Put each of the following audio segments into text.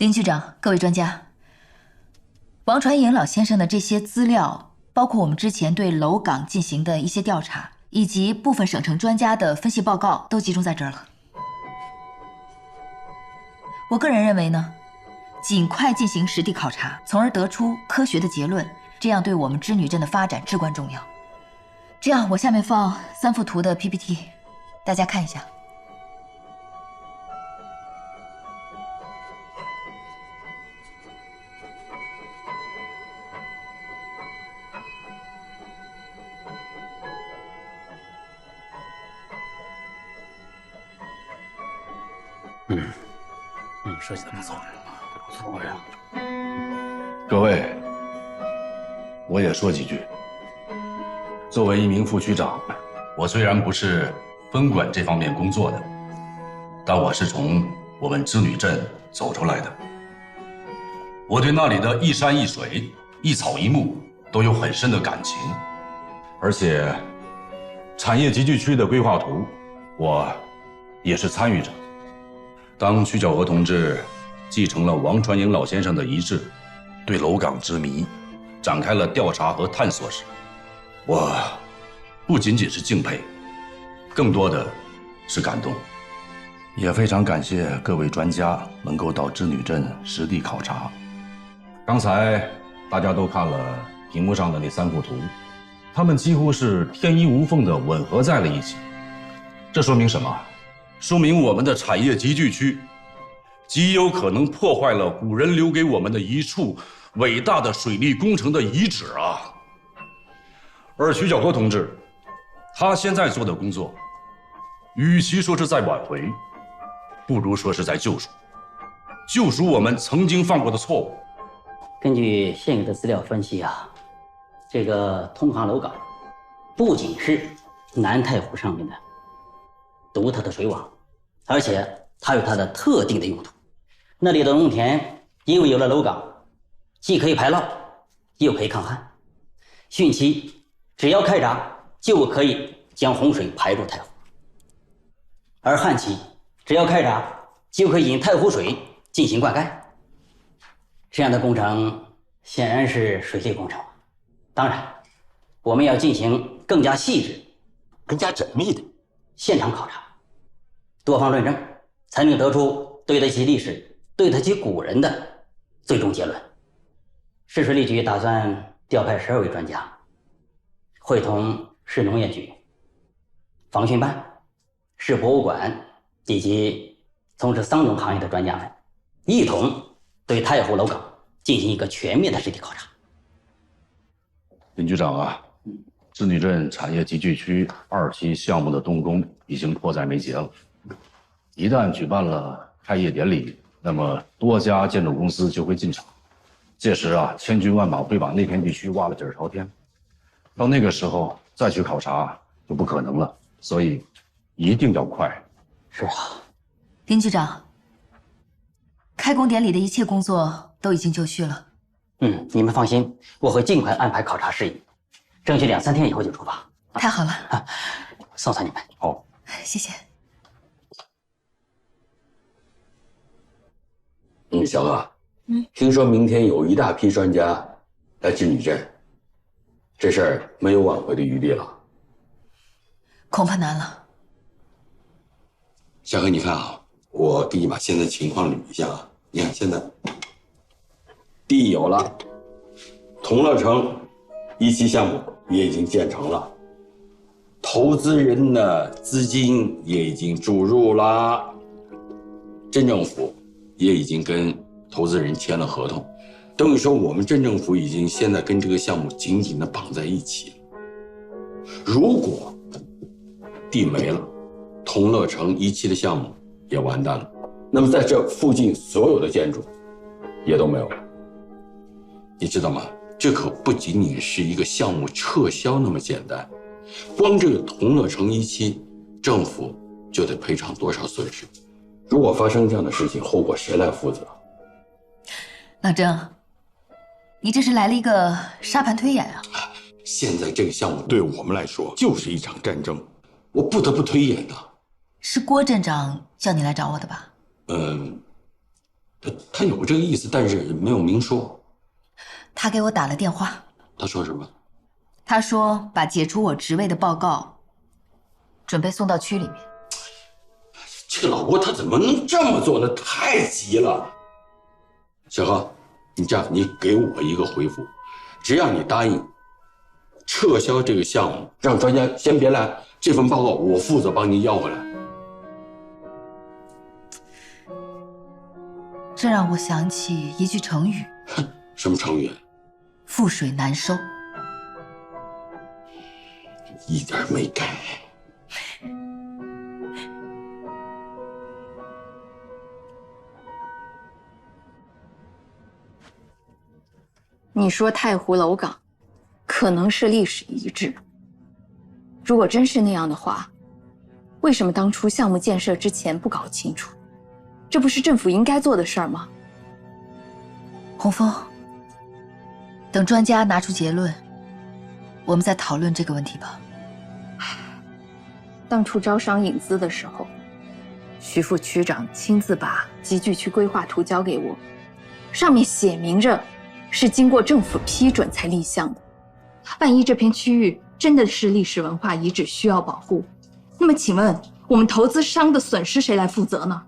林局长，各位专家，王传营老先生的这些资料，包括我们之前对楼岗进行的一些调查，以及部分省城专家的分析报告，都集中在这儿了。我个人认为呢，尽快进行实地考察，从而得出科学的结论，这样对我们织女镇的发展至关重要。这样，我下面放3幅图的 PPT， 大家看一下。设计的不错，不错呀。各位，我也说几句。作为一名副区长，我虽然不是分管这方面工作的，但我是从我们织女镇走出来的。我对那里的一山一水、一草一木都有很深的感情，而且产业集聚区的规划图，我也是参与者。当曲小河同志继承了王传营老先生的遗志，对楼岗之谜展开了调查和探索时，我不仅仅是敬佩，更多的是感动。也非常感谢各位专家能够到织女镇实地考察。刚才大家都看了屏幕上的那3幅图，它们几乎是天衣无缝地吻合在了一起。这说明什么？说明我们的产业集聚区极有可能破坏了古人留给我们的一处伟大的水利工程的遗址啊！而曲小河同志，他现在做的工作，与其说是在挽回，不如说是在救赎，救赎我们曾经犯过的错误。根据现有的资料分析啊，这个通航楼岗不仅是南太湖上面的独特的水网，而且它有它的特定的用途。那里的农田因为有了楼岗，既可以排涝，又可以抗旱。汛期只要开闸，就可以将洪水排入太湖；而旱期只要开闸，就可以引太湖水进行灌溉。这样的工程显然是水利工程。当然，我们要进行更加细致、更加缜密的现场考察，多方论证，才能得出对得起历史、对得起古人的最终结论。市水利局打算调派12位专家，会同市农业局、防汛办、市博物馆以及从事桑农行业的专家们，一同对太湖楼岗进行一个全面的实地考察。林局长啊，织女镇产业集聚区2期项目的动工已经迫在眉睫了。一旦举办了开业典礼，那么多家建筑公司就会进场，届时啊，千军万马会把那片地区挖得底儿朝天。到那个时候再去考察就不可能了，所以一定要快。是啊，林局长，开工典礼的一切工作都已经就绪了。你们放心，我会尽快安排考察事宜，争取2、3天以后就出发。太好了，送送你们。好，谢谢。小乐，听说明天有一大批专家来织女镇，这事儿没有挽回的余地了。恐怕难了。小何，你看啊，我给你把现在情况捋一下啊。你看现在地有了，同乐城1期项目也已经建成了，投资人的资金也已经注入了，镇政府也已经跟投资人签了合同，等于说我们镇政府已经现在跟这个项目紧紧的绑在一起了。如果地没了，同乐城1期的项目也完蛋了，那么在这附近所有的建筑也都没有了。你知道吗？这可不仅仅是一个项目撤销那么简单，光这个同乐城1期，政府就得赔偿多少损失？如果发生这样的事情，后果谁来负责？老郑，你这是来了一个沙盘推演啊！现在这个项目对我们来说就是一场战争，我不得不推演的。是郭镇长叫你来找我的吧？他有这个意思，但是没有明说。他给我打了电话。他说什么？他说把解除我职位的报告准备送到区里面。这个老郭他怎么能这么做呢？太急了。小何，你这样，你给我一个回复，只要你答应撤销这个项目，让专家先别来，这份报告我负责帮你要回来。这让我想起一句成语。什么成语？覆水难收。一点没改。你说太湖楼岗可能是历史遗址，如果真是那样的话，为什么当初项目建设之前不搞清楚？这不是政府应该做的事儿吗？洪峰，等专家拿出结论，我们再讨论这个问题吧。当初招商引资的时候，徐副区长亲自把集聚区规划图交给我，上面写明着是经过政府批准才立项的。万一这片区域真的是历史文化遗址需要保护，那么请问我们投资商的损失谁来负责呢？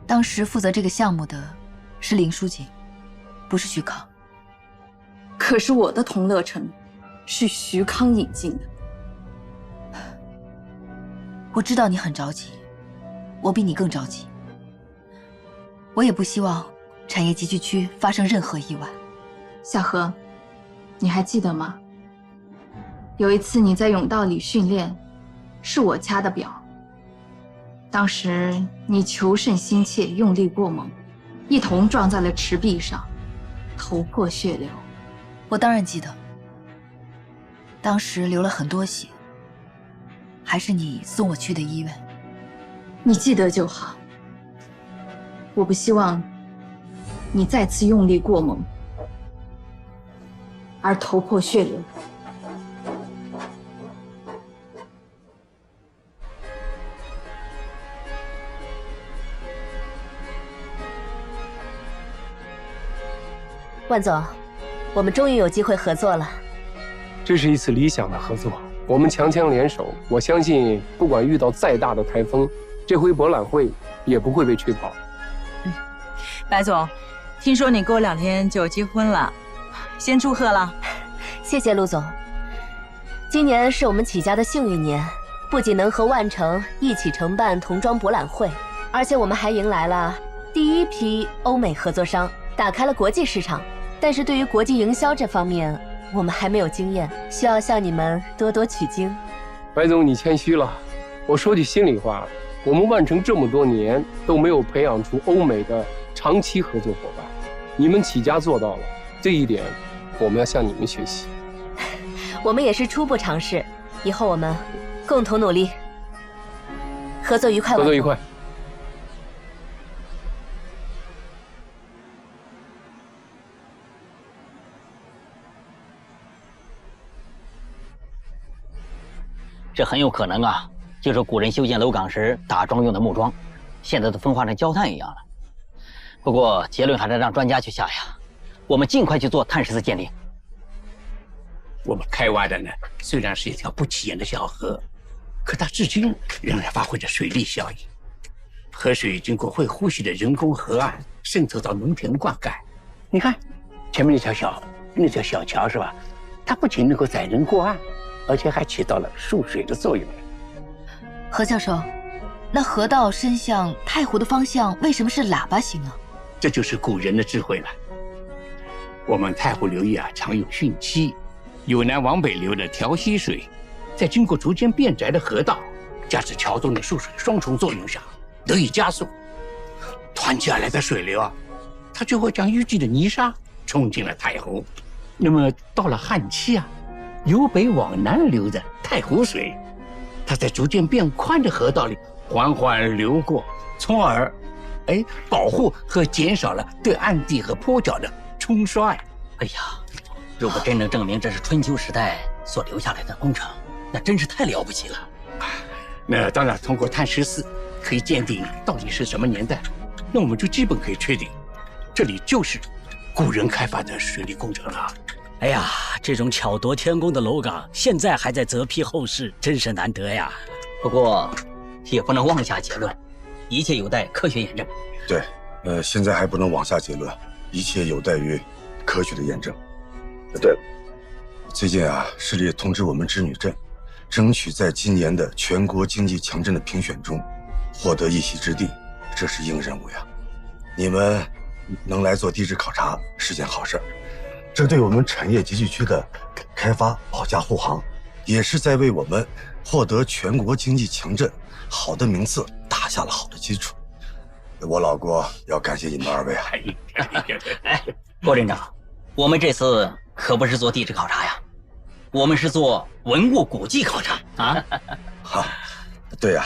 当时负责这个项目的是林书记，不是徐康。可是我的同乐城是徐康引进的。我知道你很着急，我比你更着急。我也不希望产业集聚区发生任何意外。夏荷，你还记得吗？有一次你在甬道里训练，是我掐的表。当时你求胜心切，用力过猛，一头撞在了池壁上，头破血流。我当然记得，当时流了很多血，还是你送我去的医院。你记得就好。我不希望你再次用力过猛，而头破血流。万总，我们终于有机会合作了。这是一次理想的合作，我们强强联手，我相信不管遇到再大的台风，这回博览会也不会被吹跑。白总，听说你过2天就结婚了，先祝贺了。谢谢陆总。今年是我们启家的幸运年，不仅能和万城一起承办童装博览会，而且我们还迎来了第一批欧美合作商，打开了国际市场。但是对于国际营销这方面，我们还没有经验，需要向你们多多取经。白总，你谦虚了。我说句心里话，我们万城这么多年都没有培养出欧美的长期合作伙伴，你们启家做到了，这一点我们要向你们学习。我们也是初步尝试，以后我们共同努力。合作愉快，合作愉快。这很有可能啊，就是古人修建楼岗时打桩用的木桩，现在都分化成焦炭一样了。不过结论还是让专家去下呀，我们尽快去做碳14鉴定。我们开挖的呢，虽然是一条不起眼的小河，可它至今仍然发挥着水利效应。河水经过会呼吸的人工河岸，渗透到农田灌溉。你看，前面那条小桥是吧？它不仅能够载人过岸，而且还起到了输水的作用。何教授，那河道伸向太湖的方向为什么是喇叭形啊？这就是古人的智慧了。我们太湖流域啊，常有汛期，由南往北流的调溪水，在经过逐渐变窄的河道，加之桥洞的输水双重作用下，得以加速。湍急而来的水流啊，它就会将淤积的泥沙冲进了太湖。那么到了旱期啊，由北往南流的太湖水，它在逐渐变宽的河道里缓缓流过，从而保护和减少了对岸地和坡脚的冲刷呀。哎呀，如果真能证明这是春秋时代所留下来的工程，那真是太了不起了。那当然，通过碳14可以鉴定到底是什么年代，那我们就基本可以确定，这里就是古人开发的水利工程了。哎呀，这种巧夺天工的楼岗，现在还在择批后世，真是难得呀。不过，也不能妄下结论，一切有待科学验证。对，现在还不能妄下结论，一切有待于科学的验证。对了，最近啊，市里通知我们织女镇，争取在今年的全国经济强镇的评选中获得一席之地，这是硬任务呀。你们能来做地质考察是件好事，这对我们产业集聚区的开发保驾护航，也是在为我们获得全国经济强镇好的名次打下了好的基础。我老郭要感谢你们二位啊！哎，郭镇长，我们这次可不是做地质考察呀，我们是做文物古迹考察啊！哈，对呀，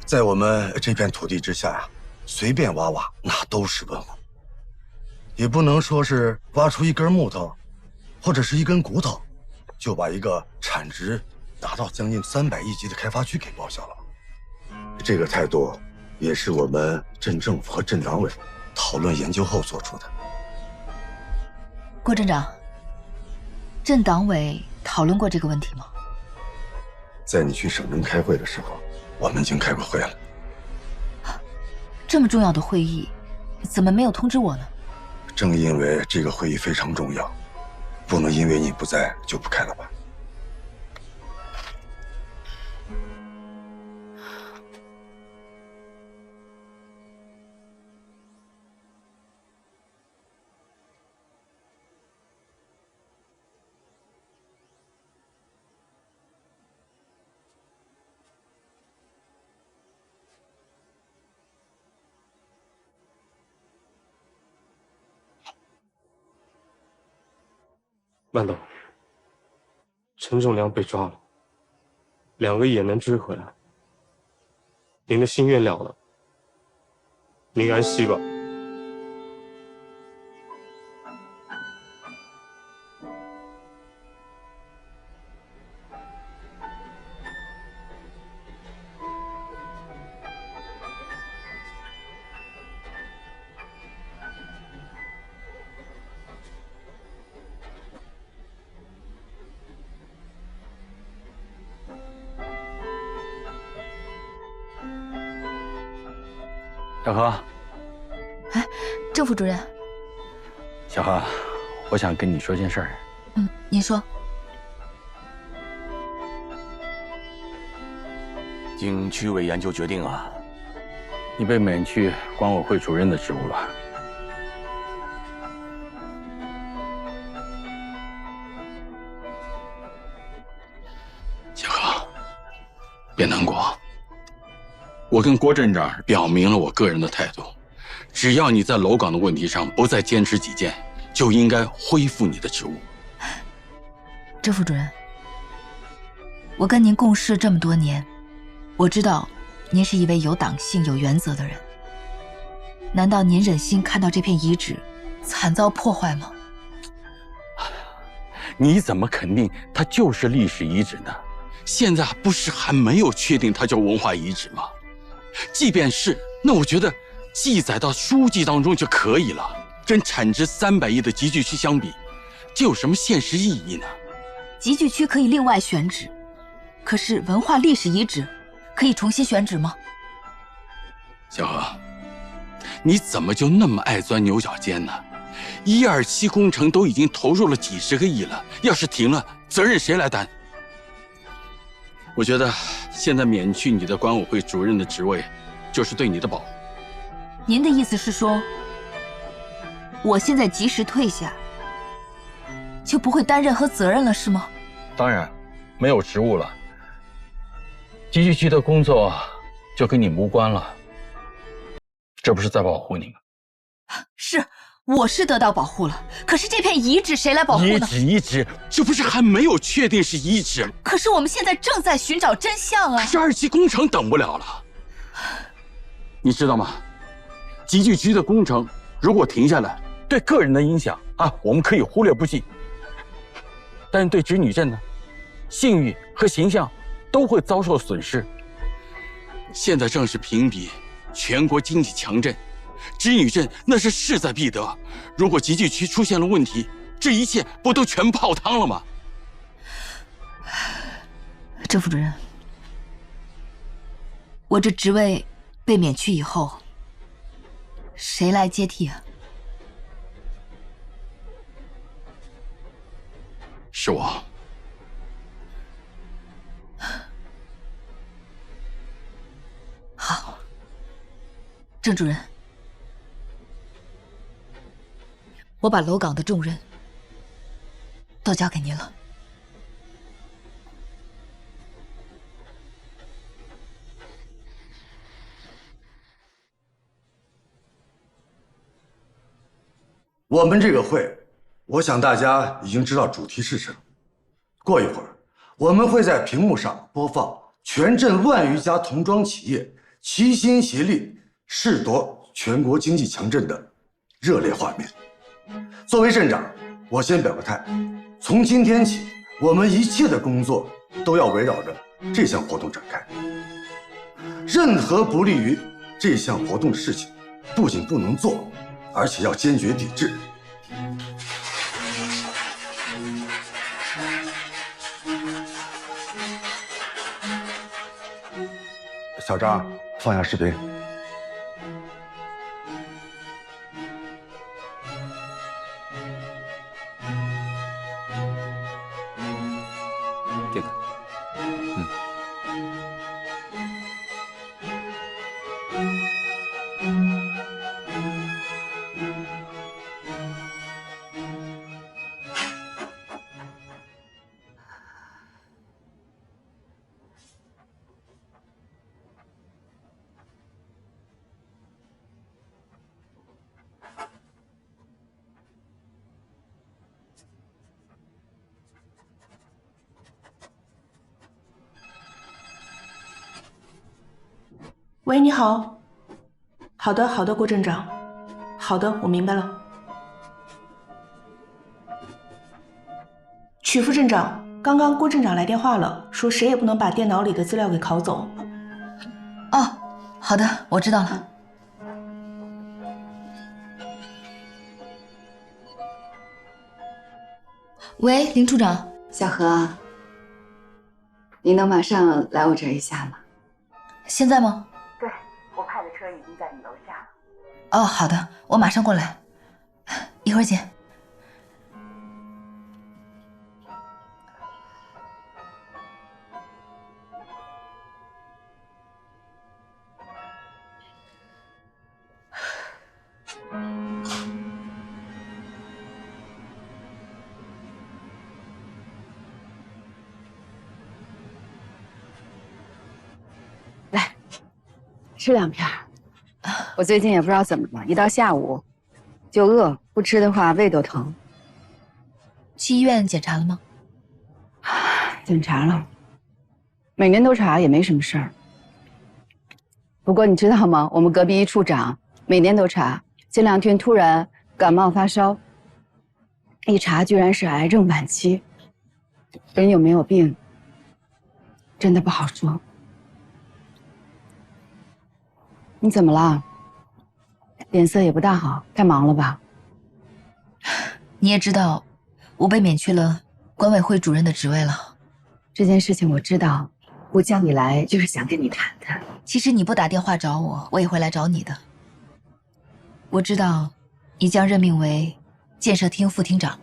在我们这片土地之下呀，随便挖挖那都是文物，也不能说是挖出一根木头，或者是一根骨头，就把一个产值达到将近300亿级的开发区给报销了。这个态度也是我们镇政府和镇党委讨论研究后做出的。郭镇长，镇党委讨论过这个问题吗？在你去省城开会的时候，我们已经开过会了。这么重要的会议，怎么没有通知我呢？正因为这个会议非常重要，不能因为你不在就不开了吧？慢走。陈仲良被抓了，2个也能追回来。您的心愿了了，您安息吧。小何，哎，郑副主任。小何，我想跟你说件事儿。您说。经区委研究决定啊，你被免去管委会主任的职务了。小何，别难过。我跟郭镇长表明了我个人的态度，只要你在楼岗的问题上不再坚持己见，就应该恢复你的职务。郑副主任，我跟您共事这么多年，我知道您是一位有党性、有原则的人。难道您忍心看到这片遗址惨遭破坏吗？你怎么肯定它就是历史遗址呢？现在不是还没有确定它叫文化遗址吗？即便是，那我觉得记载到书籍当中就可以了。跟产值300亿的集聚区相比，这有什么现实意义呢？集聚区可以另外选址，可是文化历史遗址可以重新选址吗？小何，你怎么就那么爱钻牛角尖呢？127工程都已经投入了几10个亿了，要是停了，责任谁来担？我觉得现在免去你的管委会主任的职位，就是对你的保护。您的意思是说，我现在及时退下，就不会担任何责任了，是吗？当然，没有职务了，集聚区的工作就跟你无关了。这不是在保护你吗？是，我是得到保护了，可是这片遗址谁来保护呢？遗址，这不是还没有确定是遗址？可是我们现在正在寻找真相啊！可是2期工程等不了了，你知道吗？集聚区的工程如果停下来，对个人的影响啊，我们可以忽略不计，但是对织女镇呢，信誉和形象都会遭受损失。现在正是评比全国经济强镇织女镇那是势在必得，如果集聚区出现了问题，这一切不都全泡汤了吗？郑副主任，我这职位被免去以后，谁来接替啊？是我。好，郑主任，我把楼岗的重任都交给您了。我们这个会，我想大家已经知道主题是什么。过一会儿，我们会在屏幕上播放全镇万余家童装企业齐心协力誓夺全国经济强镇的热烈画面。作为镇长，我先表个态，从今天起，我们一切的工作都要围绕着这项活动展开。任何不利于这项活动的事情，不仅不能做，而且要坚决抵制。小张，放下视频。这个，喂，你好。好的，好的，郭镇长。好的，我明白了。曲副镇长，刚刚郭镇长来电话了，说谁也不能把电脑里的资料给拷走。哦，好的，我知道了。喂，林处长。小何，你能马上来我这儿一下吗？现在吗？对，我派的车已经在你楼下了。哦，好的，我马上过来，一会儿见。吃2片。我最近也不知道怎么了，一到下午就饿，不吃的话胃都疼。去医院检查了吗？检查了，每年都查也没什么事儿。不过你知道吗？我们隔壁一处长每年都查，前2天突然感冒发烧，一查居然是癌症晚期。人有没有病，真的不好说。你怎么了？脸色也不大好，太忙了吧？你也知道，我被免去了管委会主任的职位了。这件事情我知道，我叫你来就是想跟你谈谈。其实你不打电话找我，我也会来找你的。我知道，你将任命为建设厅副厅长。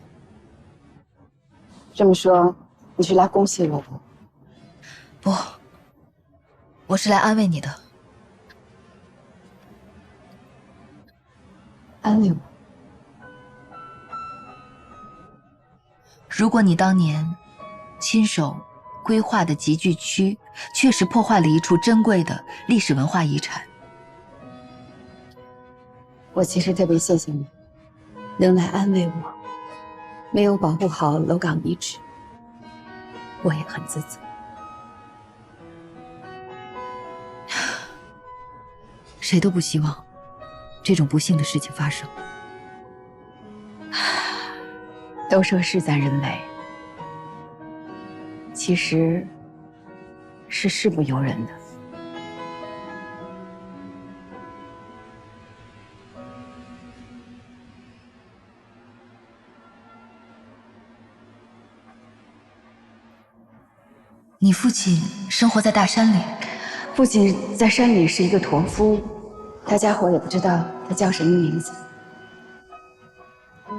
这么说，你是来恭喜我的？不，我是来安慰你的。安慰我。如果你当年亲手规划的集聚区确实破坏了一处珍贵的历史文化遗产，我其实特别谢谢你，能来安慰我。没有保护好楼岗遗址，我也很自责。谁都不希望这种不幸的事情发生。都说事在人为，其实是事不由人的。你父亲生活在大山里？父亲在山里是一个驼夫，大家伙也不知道他叫什么名字，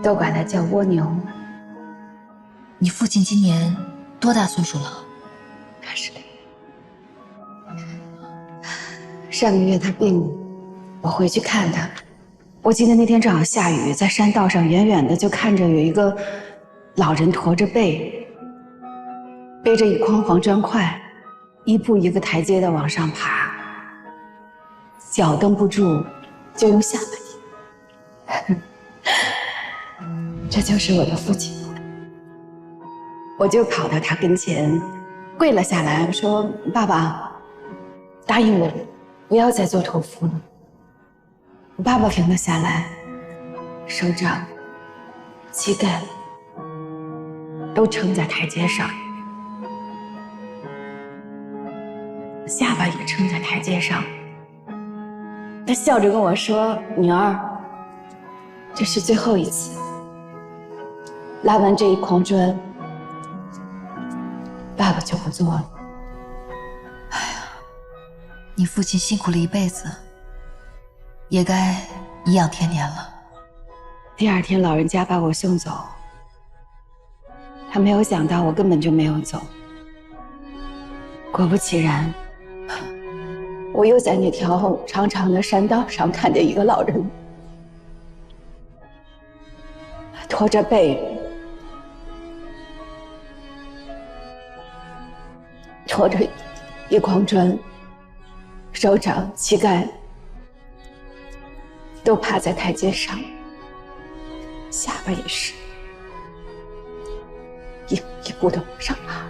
都管他叫蜗牛。你父亲今年多大岁数了？80。上个月他病了，我回去看他。我记得那天正好下雨，在山道上远远的就看着有一个老人驼着背，背着一筐黄砖块，一步一个台阶的往上爬，脚蹬不住，就用下巴顶。这就是我的父亲。我就跑到他跟前，跪了下来，说：“爸爸，答应我，不要再做驼夫了。”爸爸停了下来，手掌、膝盖都撑在台阶上，下巴也撑在台阶上。他笑着跟我说：“女儿，这是最后一次，拉完这一筐砖，爸爸就不做了。”哎呀，你父亲辛苦了一辈子，也该颐养天年了。第二天，老人家把我送走，他没有想到我根本就没有走。果不其然，我又在那条长长的山道上看见一个老人，驼着背，拖着一筐砖，手掌、膝盖都趴在台阶上，下巴也是一步的往上爬。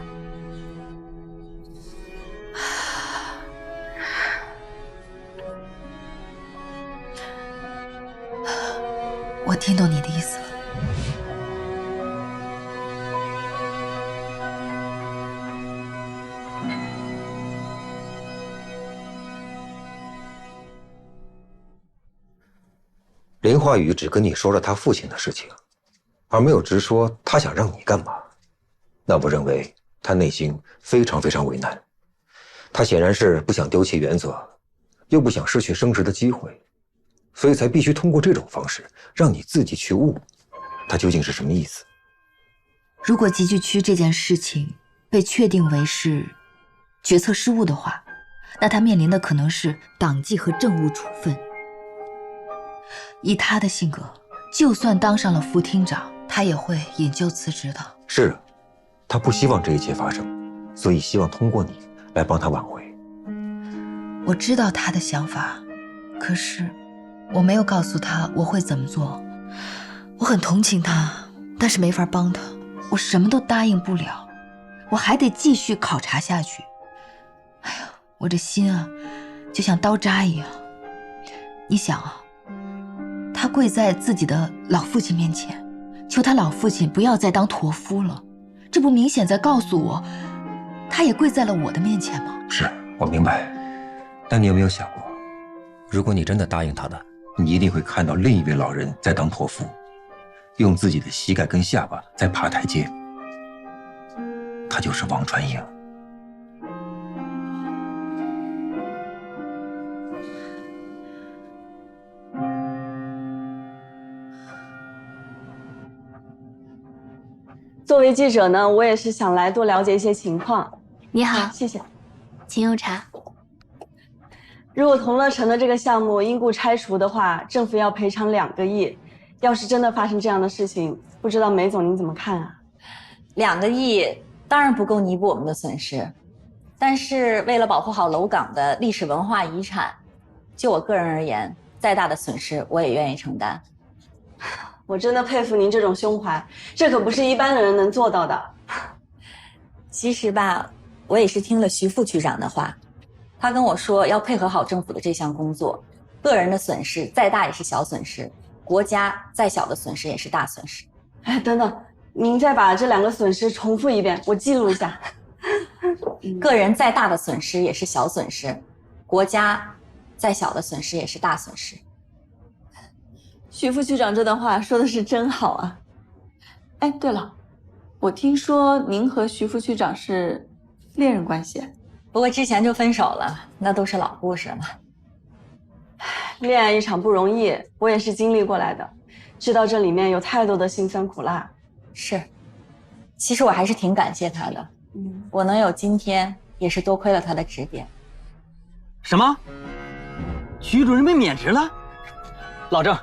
我听懂你的意思了。林化宇只跟你说了他父亲的事情，而没有直说他想让你干嘛，那我认为他内心非常非常为难。他显然是不想丢弃原则，又不想失去升职的机会，所以才必须通过这种方式让你自己去悟，他究竟是什么意思。如果集聚区这件事情被确定为是决策失误的话，那他面临的可能是党纪和政务处分。以他的性格，就算当上了副厅长，他也会引咎辞职的。是啊，他不希望这一切发生，所以希望通过你来帮他挽回。我知道他的想法，可是我没有告诉他我会怎么做。我很同情他，但是没法帮他，我什么都答应不了，我还得继续考察下去。哎呀，我这心啊，就像刀扎一样。你想啊，他跪在自己的老父亲面前，求他老父亲不要再当驼夫了，这不明显在告诉我，他也跪在了我的面前吗？是，我明白。但你有没有想过，如果你真的答应他的，你一定会看到另一位老人在当驼夫，用自己的膝盖跟下巴在爬台阶。他就是王传英。作为记者呢，我也是想来多了解一些情况。你好，谢谢，请用茶。如果同乐城的这个项目因故拆除的话，政府要赔偿2个亿。要是真的发生这样的事情，不知道梅总您怎么看啊？2个亿当然不够弥补我们的损失，但是为了保护好楼岗的历史文化遗产，就我个人而言，再大的损失我也愿意承担。我真的佩服您这种胸怀，这可不是一般的人能做到的。其实吧，我也是听了徐副区长的话，他跟我说要配合好政府的这项工作，个人的损失再大也是小损失，国家再小的损失也是大损失。哎，等等，您再把这2个损失重复一遍，我记录一下。个人再大的损失也是小损失，国家再小的损失也是大损失。徐副区长这段话说的是真好啊！哎，对了，我听说您和徐副区长是恋人关系。不过之前就分手了，那都是老故事了。恋爱一场不容易，我也是经历过来的，知道这里面有太多的辛酸苦辣。是，其实我还是挺感谢他的。我能有今天，也是多亏了他的指点。什么？徐主任被免职了？老郑，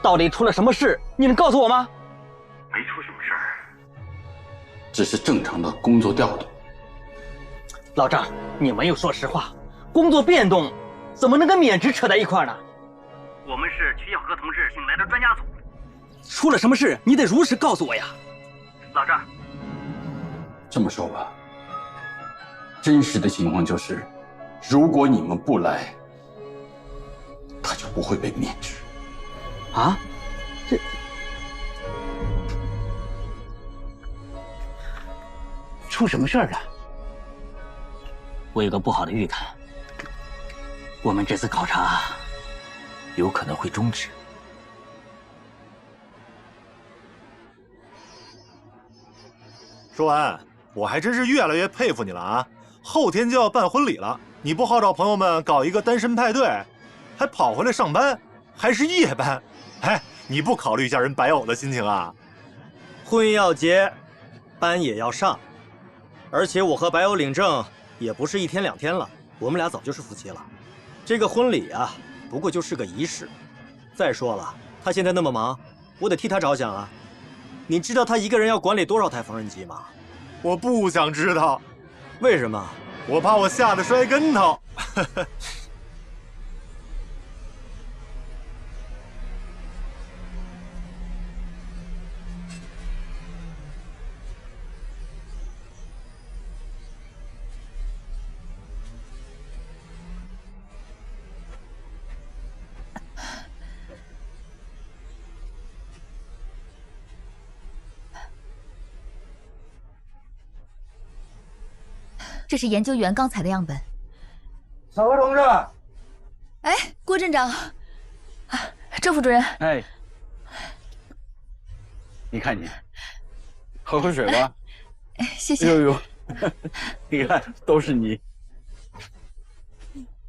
到底出了什么事？你能告诉我吗？没出什么事儿，只是正常的工作调动。老郑，你没有说实话，工作变动怎么能跟免职扯在一块呢？我们是曲小河同志请来的专家组，出了什么事你得如实告诉我呀。老郑，这么说吧，真实的情况就是，如果你们不来，他就不会被免职。啊？这出什么事儿了？我有个不好的预感，我们这次考察有可能会终止。说完，我还真是越来越佩服你了啊！后天就要办婚礼了，你不好找朋友们搞一个单身派对，还跑回来上班，还是夜班，哎，你不考虑一下人白偶的心情啊？婚要结，班也要上，而且我和白偶领证也不是1天2天了，我们俩早就是夫妻了。这个婚礼啊，不过就是个仪式。再说了，他现在那么忙，我得替他着想啊。你知道他一个人要管理多少台缝纫机吗？我不想知道。为什么？我怕我吓得摔跟头。这是研究员刚采的样本。小何同志，哎，郭镇长，周副主任，哎，你看你，喝口水吧。哎，谢谢。哎呦呦，你看都是你。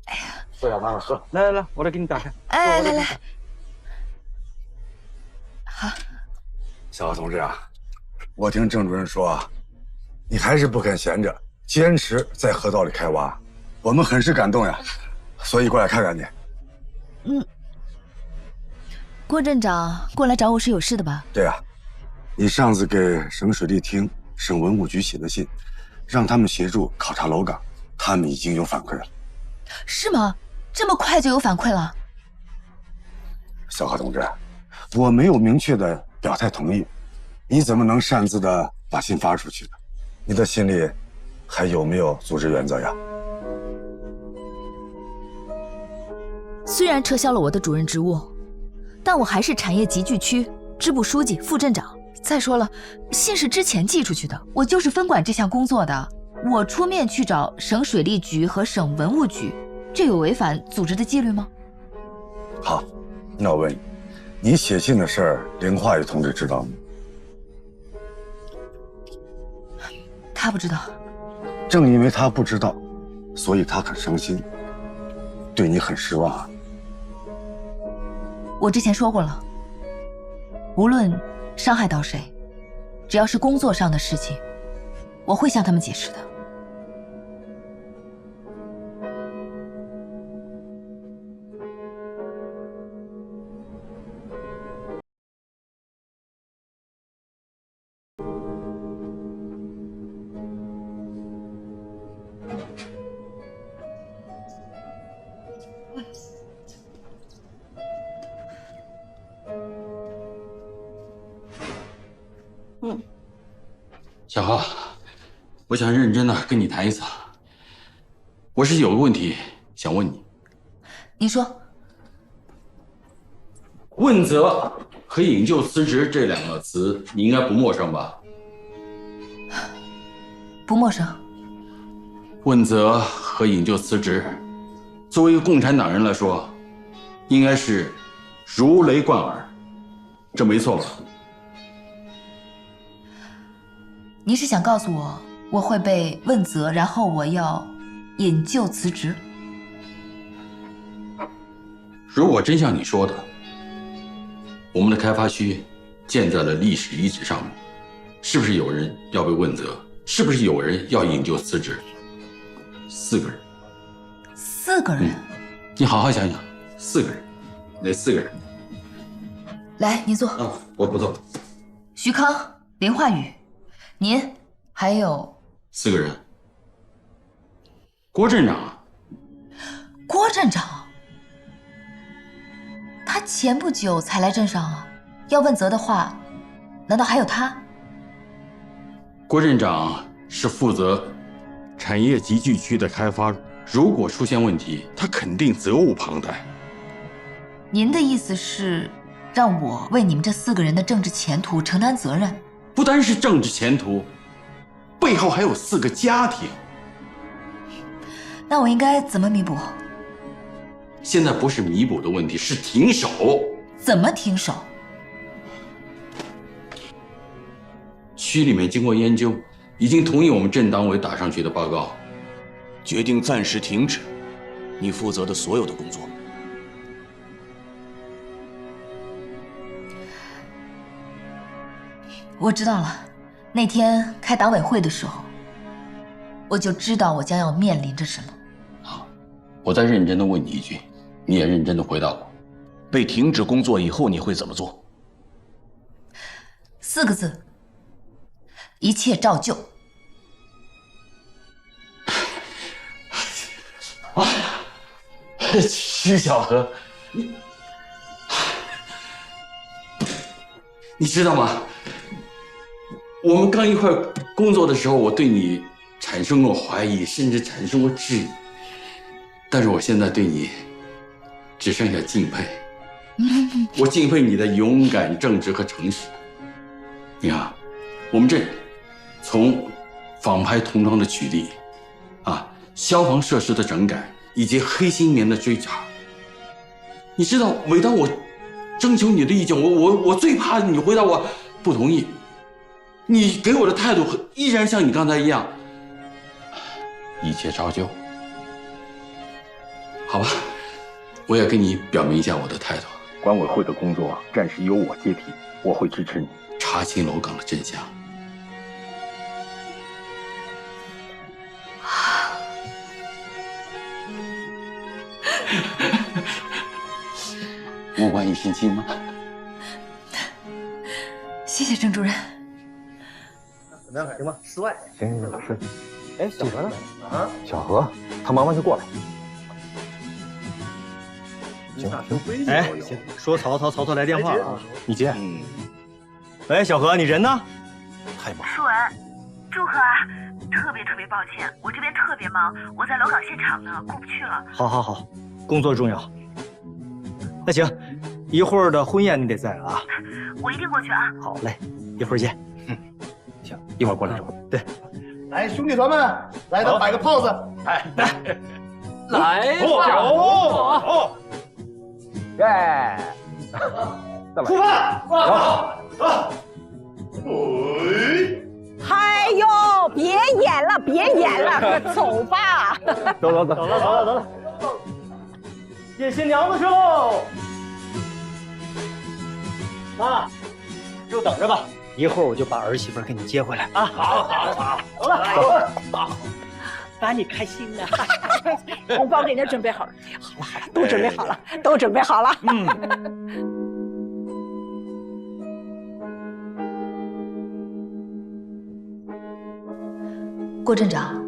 哎呀，不要慢慢喝。来来来，我来给你打开。哎，来来。好。小何同志啊，我听郑主任说啊，你还是不肯闲着。坚持在河道里开挖，我们很是感动呀，所以过来看看你。郭镇长过来找我是有事的吧？对啊，你上次给省水利厅、省文物局写的信，让他们协助考察楼岗，他们已经有反馈了。是吗？这么快就有反馈了？小何同志，我没有明确的表态同意，你怎么能擅自的把信发出去呢？你的心里还有没有组织原则呀？虽然撤销了我的主任职务，但我还是产业集聚区支部书记、副镇长。再说了，信是之前寄出去的，我就是分管这项工作的，我出面去找省水利局和省文物局，这有违反组织的纪律吗？好，那我问你，你写信的事儿，凌化宇同志知道吗？他不知道。正因为他不知道，所以他很伤心，对你很失望啊。我之前说过了，无论伤害到谁，只要是工作上的事情，我会向他们解释的。小何，我想认真的跟你谈一次。我是有个问题想问你。你说。问责和引咎辞职这2个词，你应该不陌生吧？不陌生。问责和引咎辞职，作为一个共产党人来说，应该是如雷贯耳，这没错吧？你是想告诉我，我会被问责，然后我要引咎辞职。如果真像你说的，我们的开发区建在了历史遗址上面，是不是有人要被问责？是不是有人要引咎辞职？4个人。4个人？你好好想想，4个人，哪4个人？来，您坐。我不坐。徐康、林化宇，您还有4个人。郭镇长。郭镇长，他前不久才来镇上啊，要问责的话，难道还有他？郭镇长是负责产业集聚区的开发，如果出现问题，他肯定责无旁贷。您的意思是让我为你们这4个人的政治前途承担责任？不单是政治前途，背后还有4个家庭。那我应该怎么弥补？现在不是弥补的问题，是停手。怎么停手？区里面经过研究，已经同意我们镇党委打上去的报告，决定暂时停止你负责的所有的工作。我知道了，那天开党委会的时候，我就知道我将要面临着什么。我再认真的问你一句，你也认真的回答我。被停止工作以后，你会怎么做？4个字：一切照旧。徐小河，你知道吗？我们刚一块工作的时候，我对你产生过怀疑，甚至产生过质疑。但是我现在对你只剩下敬佩。我敬佩你的勇敢、正直和诚实。你看，我们镇从仿拍童装的取缔，消防设施的整改，以及黑心棉的追查。你知道，每当我征求你的意见，我最怕你回答我不同意。你给我的态度依然像你刚才一样，一切照旧。好吧，我也跟你表明一下我的态度。管委会的工作暂时由我接替，我会支持你查清楼岗的真相。无官一身轻吗？谢谢郑主任。怎么样？行吗？室外。行，老师。哎，小何呢？啊，小何，他忙完就过来。行。哎，行，说曹操来电话了啊，你接。喂，小何，你人呢？太忙。舒文，祝贺啊！特别抱歉，我这边特别忙，我在楼岗现场呢，过不去了。好，工作重要。那行，一会儿的婚宴你得在啊。我一定过去啊。好嘞，一会儿见。行，一会儿过来找。对，来，兄弟团们，来，咱摆个 pose。来，来吧。耶！出发！走。哎呦，别演了，走吧。走了。接新娘子去喽！妈，就等着吧，一会儿我就把儿媳妇给你接回来啊！好，走了，把你开心的，红包给人家准备好了，好了，都准备好了。郭镇长，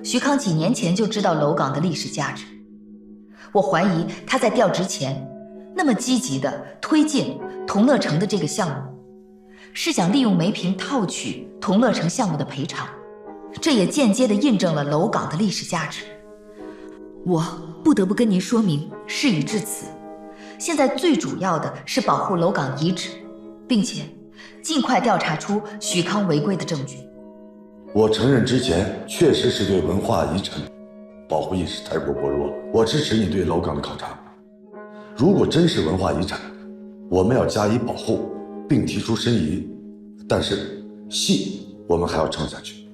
徐康几年前就知道楼岗的历史价值，我怀疑他在调职前那么积极地推进同乐城的这个项目，是想利用煤平套取同乐城项目的赔偿，这也间接地印证了楼岗的历史价值。我不得不跟您说明，事已至此，现在最主要的是保护楼岗遗址，并且尽快调查出许康违规的证据。我承认之前确实是对文化遗产保护意识太过薄弱，我支持你对楼岗的考察。如果真是文化遗产，我们要加以保护，并提出申遗。但是戏我们还要唱下去，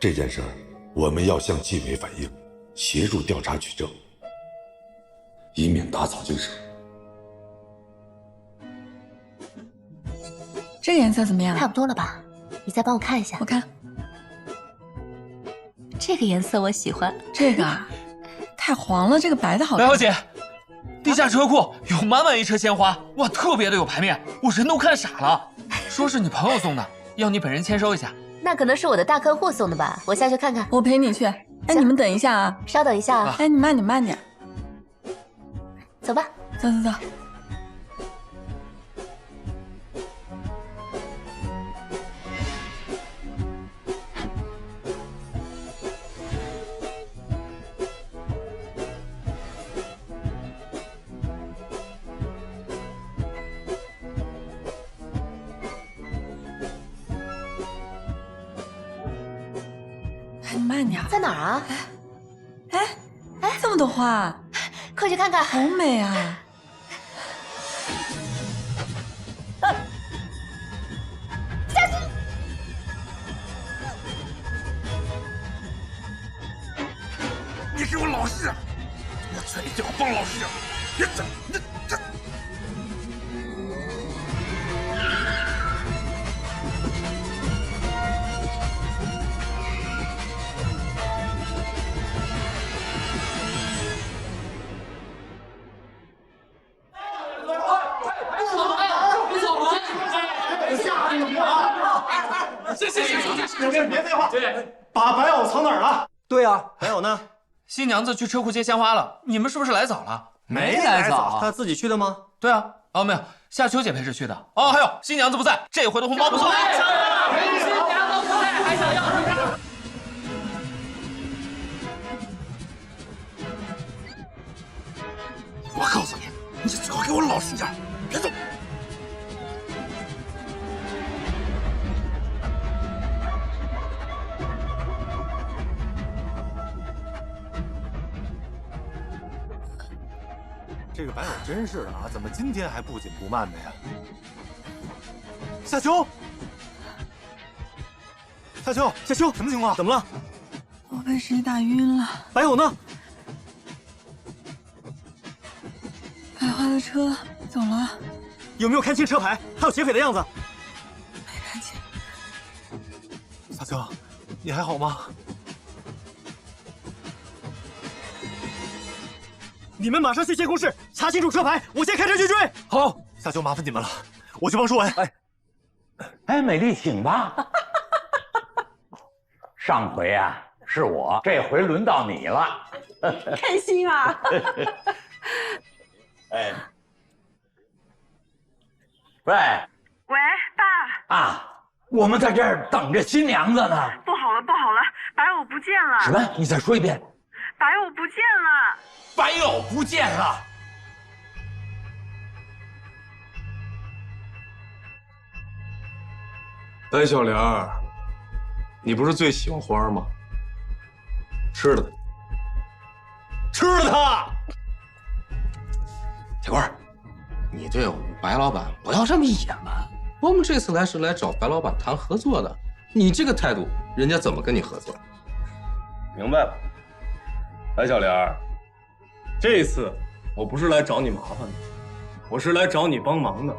这件事儿，我们要向纪委反映，协助调查取证，以免打草惊蛇。这个颜色怎么样？差不多了吧？你再帮我看一下。我看。这个颜色我喜欢。这个啊，太黄了，这个白的好看。白小姐，地下车库有满满一车鲜花，哇，特别的有排面，我人都看傻了。说是你朋友送的，要你本人签收一下。那可能是我的大客户送的吧，我下去看看。我陪你去。哎，你们等一下啊，稍等一下啊。哎，你慢点。走吧。走。你慢点。在哪儿啊？哎，这么多花，快去看看，好美啊！下去！你给我老实点！我劝你最好帮老实点，别整你这。别废话，把白藕藏哪儿了？对啊，白藕呢？新娘子去车库接鲜花了，你们是不是来早了？没来早，她自己去的吗？对啊，哦没有，夏秋姐陪着去的。哦，还有新娘子不在，这回的红包不错。新娘子不在，还想要什么？我告诉你，你最好给我老实点，别动。这个白藕真是的啊，怎么今天还不紧不慢的呀？夏秋，夏秋，什么情况？怎么了？我被谁打晕了？白藕呢？白花的车走了。有没有看清车牌？还有劫匪的样子？没看清。夏秋，你还好吗？你们马上去监控室查清楚车牌，我先开车去追。好，夏秋，麻烦你们了，我去帮舒文。哎，美丽，请吧。上回啊是我，这回轮到你了。开心啊！哎，喂，爸啊，我们在这儿等着新娘子呢。不好了，白藕不见了。什么？你再说一遍。白藕不见了。白藕不见了。白小莲儿，你不是最喜欢花吗？吃了它，吃了它！铁棍儿，你对白老板不要这么野蛮。我们这次来是来找白老板谈合作的，你这个态度，人家怎么跟你合作？明白了，白小莲儿，这次我不是来找你麻烦的，我是来找你帮忙的。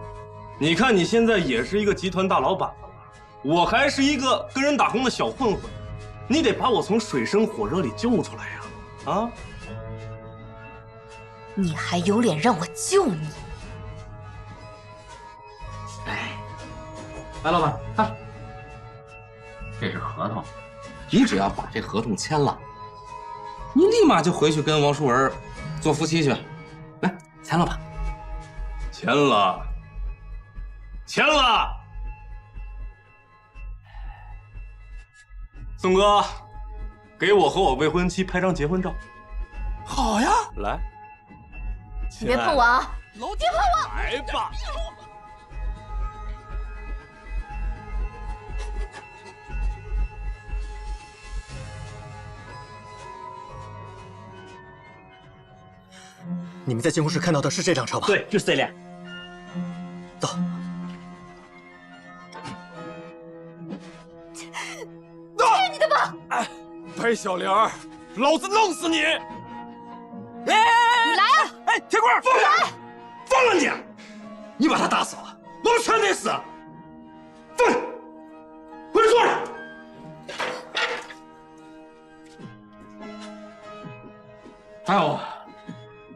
你看你现在也是一个集团大老板了，我还是一个跟人打工的小混混，你得把我从水深火热里救出来呀！啊！你还有脸让我救你？哎，白老板，看，这是合同，你只要把这合同签了，你立马就回去跟王淑文做夫妻去。来，签了吧。签了，签了。宋哥，给我和我未婚妻拍张结婚照。好呀，来。你别碰我啊！别碰我！来吧。你们在监控室看到的是这辆车吧？对，就是这辆。走。去你的吧！哎，白小莲儿，老子弄死你！你来啊！哎，铁棍，放下！放了你！你把他打死了，我们全得死！放下！回去坐着。还有，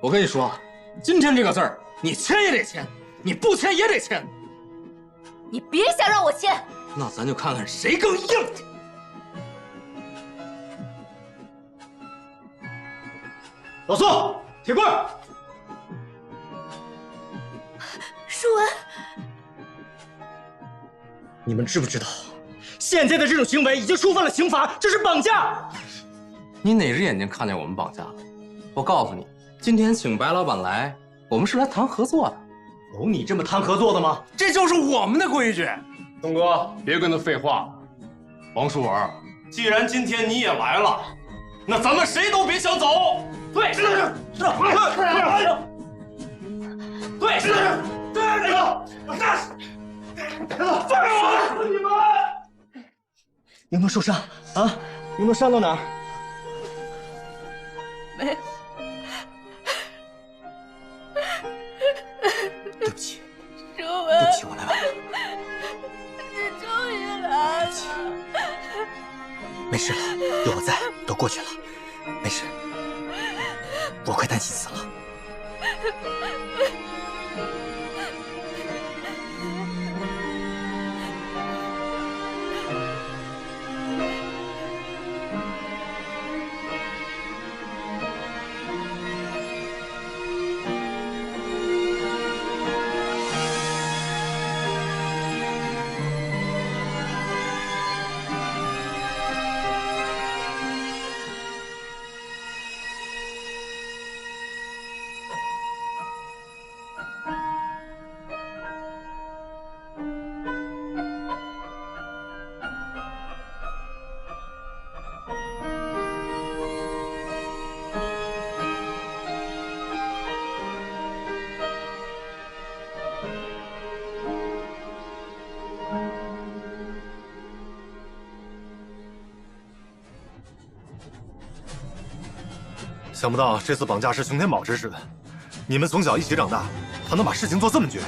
我跟你说，今天这个字儿，你签也得签，你不签也得签。你别想让我签。那咱就看看谁更硬气。老宋，铁棍，舒文，你们知不知道，现在的这种行为已经触犯了刑法，这是绑架。你哪只眼睛看见我们绑架了？我告诉你，今天请白老板来，我们是来谈合作的。有你这么谈合作的吗？这就是我们的规矩。东哥，别跟他废话了。王淑文，既然今天你也来了，那咱们谁都别想走。对，是，对，那个，放开我！你们有没有受伤啊？有没有伤到哪儿？没有。对不起，舒文，对不起，我来吧。你终于来了。没事了，有我在，都过去了，没事。我快担心死了。想不到这次绑架是熊天宝指使的，你们从小一起长大，他能把事情做这么绝。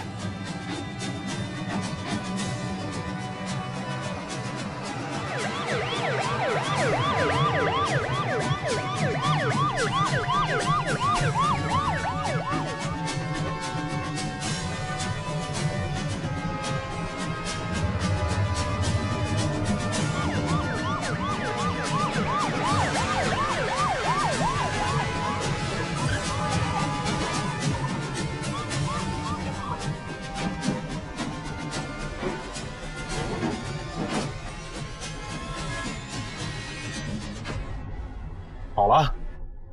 好了，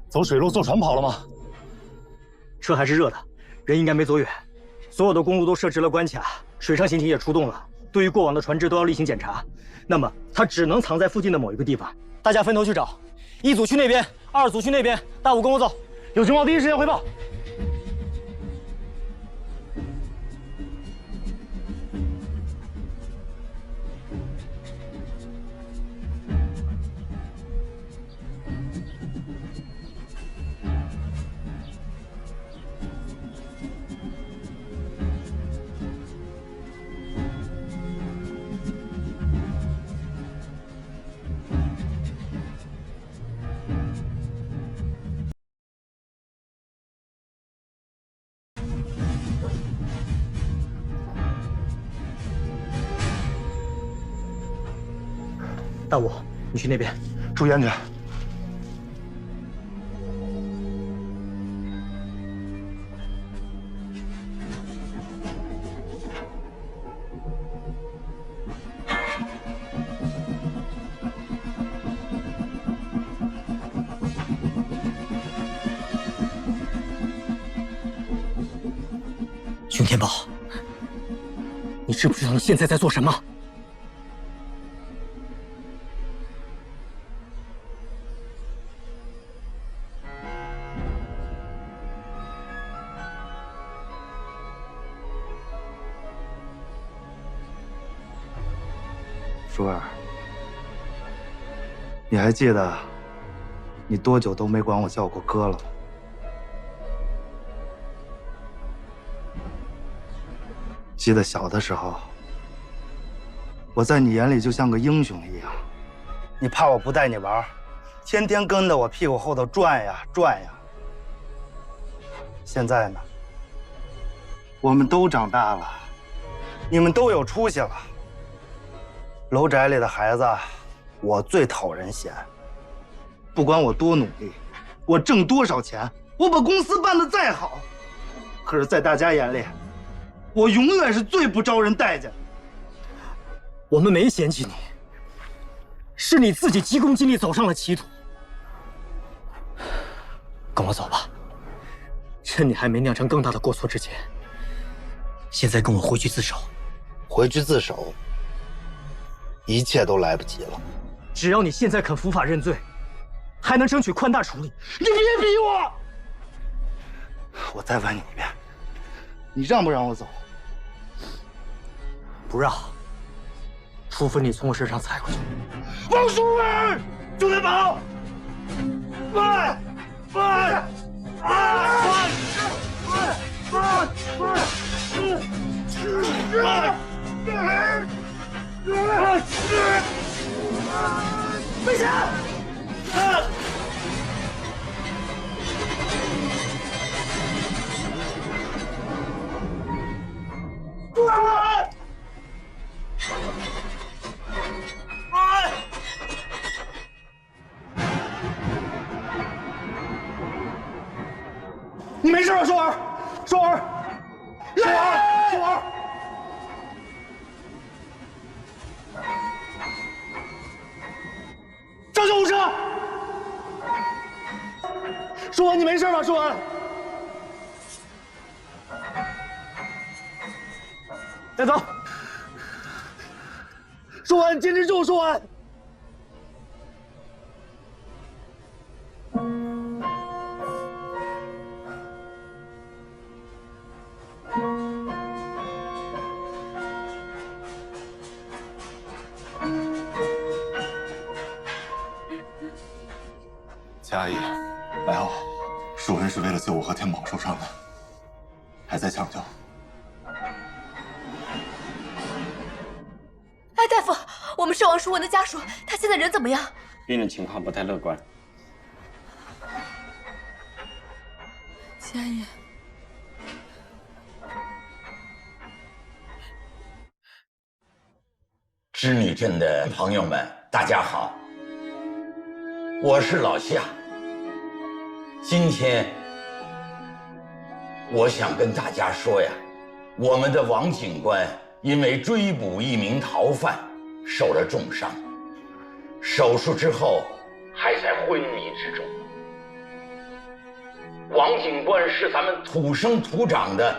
走水路坐船跑了吗？车还是热的，人应该没走远。所有的公路都设置了关卡，水上刑警也出动了，对于过往的船只都要例行检查。那么他只能藏在附近的某一个地方，大家分头去找，一组去那边，2组去那边。大武跟我走，有情况第一时间汇报。大武，你去那边，注意安全。熊天宝，你知不知道你现在在做什么？舒儿，你还记得你多久都没管我叫过哥了吗？记得小的时候，我在你眼里就像个英雄一样，你怕我不带你玩，天天跟着我屁股后头转呀转呀。现在呢，我们都长大了，你们都有出息了。楼宅里的孩子，我最讨人嫌。不管我多努力，我挣多少钱，我把公司办得再好，可是，在大家眼里，我永远是最不招人待见的。我们没嫌弃你，是你自己急功近利走上了歧途。跟我走吧，趁你还没酿成更大的过错之前。现在跟我回去自首。回去自首，一切都来不及了。只要你现在肯伏法认罪，还能争取宽大处理。你别逼我！我再问你一遍，你让不让我走？不让，除非你从我身上踩过去。王书文，就得跑！喂！危险！你没事吧，舒儿？舒儿，舒儿，舒儿！叫救护车！舒儿，你没事吧，舒儿？带走！舒儿，你坚持住，舒儿！佳怡，白奥，舒文是为了救我和天宝受伤的，还在抢救。哎，大夫，我们是王淑文的家属，他现在人怎么样？病人情况不太乐观。佳怡，织女镇的朋友们，大家好，我是老夏。今天我想跟大家说呀，我们的王警官因为追捕一名逃犯受了重伤，手术之后还在昏迷之中。王警官是咱们土生土长的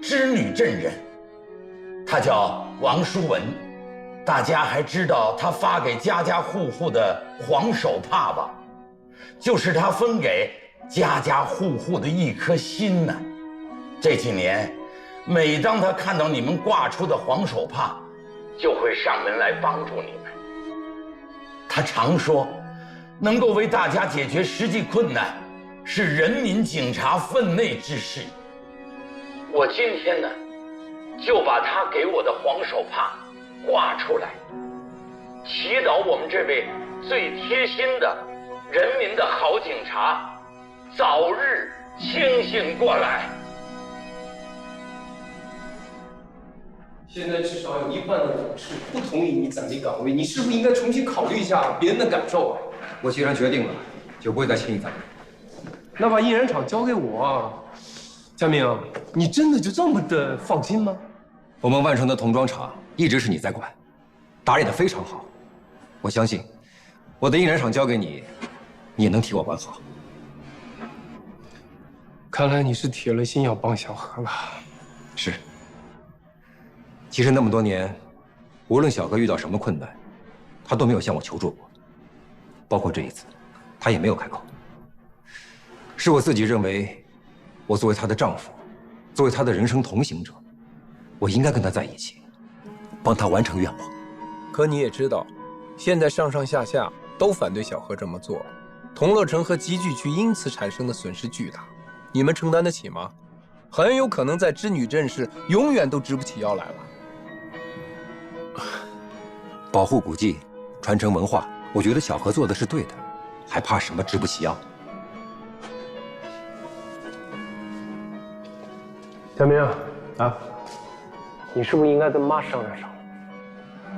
织女镇人，他叫王淑文。大家还知道他发给家家户户的黄手帕吧？就是他分给家家户户的一颗心呢。这几年，每当他看到你们挂出的黄手帕，就会上门来帮助你们。他常说，能够为大家解决实际困难，是人民警察分内之事。我今天呢，就把他给我的黄手帕挂出来，祈祷我们这位最贴心的人民的好警察早日清醒过来。现在至少有1半的董事不同意你暂停岗位，你是不是应该重新考虑一下别人的感受啊？我既然决定了，就不会再轻易暂停。那把印染厂交给我，佳明，你真的就这么的放心吗？我们万城的童装厂一直是你在管，打理得非常好。我相信，我的印染厂交给你，你也能替我管好。看来你是铁了心要帮小何了。是。其实那么多年，无论小何遇到什么困难，他都没有向我求助过，包括这一次，他也没有开口。是我自己认为，我作为她的丈夫，作为她的人生同行者，我应该跟她在一起，帮她完成愿望。可你也知道，现在上上下下都反对小何这么做，同乐城和集聚区因此产生的损失巨大，你们承担得起吗？很有可能在织女镇是永远都直不起腰来了。保护古迹，传承文化，我觉得小何做的是对的，还怕什么直不起腰？小明啊，你是不是应该跟妈商量商量？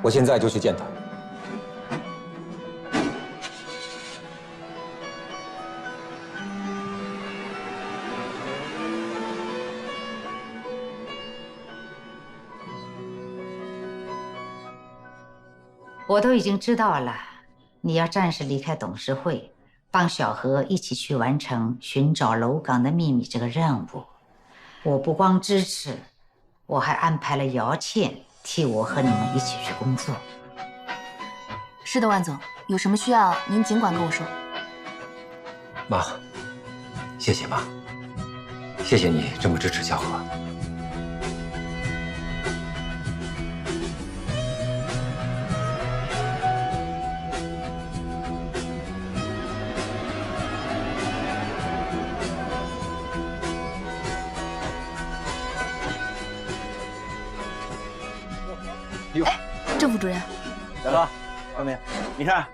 我现在就去见她。我都已经知道了，你要暂时离开董事会，帮小何一起去完成寻找楼岗的秘密这个任务。我不光支持，我还安排了姚倩替我和你们一起去工作。是的，万总，有什么需要您尽管跟我说。妈，谢谢妈，谢谢你这么支持小何。哟，郑副主任，来了，小明，你看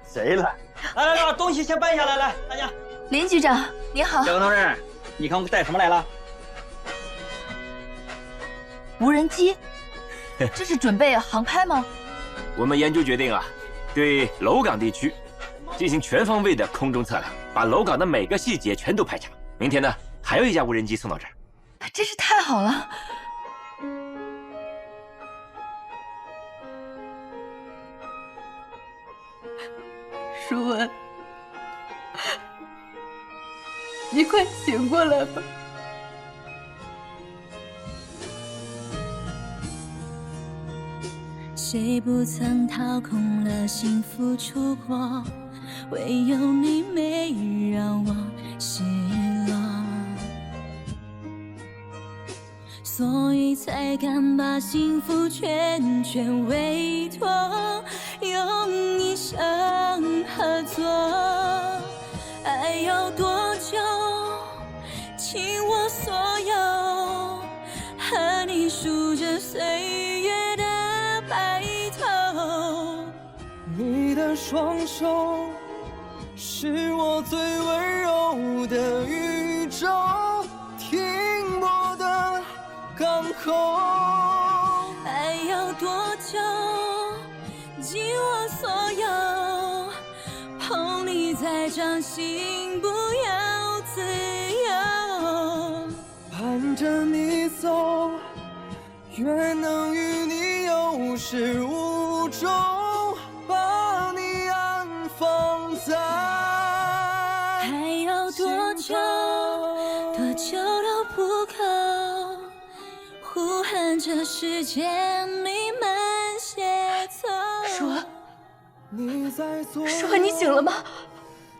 谁来？来，把东西先搬下来，来，大家。林局长，您好。小何同志，你看我带什么来了？无人机，这是准备航拍吗？我们研究决定啊，对楼岗地区进行全方位的空中测量，把楼岗的每个细节全都排查。明天呢，还有一架无人机送到这儿。真是太好了。舒文，你快醒过来吧！谁不曾掏空了幸福出国，唯有你没让我失落，所以才敢把幸福全委托，用一生合作。爱要多久，倾我所有，和你数着岁月的白头。你的双手是我最温柔的宇宙，停泊的港口。爱要多久，尽我所有，捧你在掌心，不要自由。伴着你走，愿能与你有始无终，把你安放在还要多久，多久都不够，呼喊着时间弥漫协奏。舒文，你醒了吗？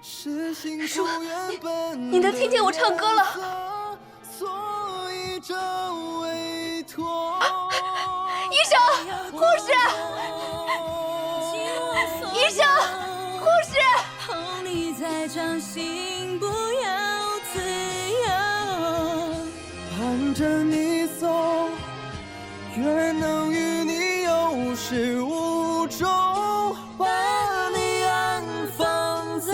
舒文，你能听见我唱歌了？医生，护士，医生，护士。捧你在掌心，不要自由。伴着你走，愿能与你有始无终，把你安放在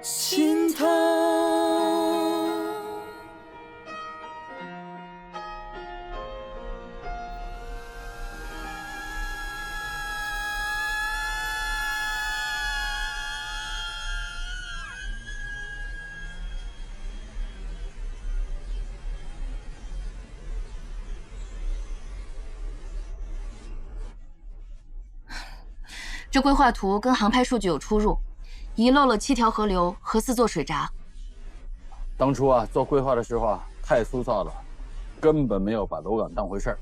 心头。这规划图跟航拍数据有出入，遗漏了7条河流和4座水闸。当初啊，做规划的时候啊，太粗糙了，根本没有把楼岗当回事儿。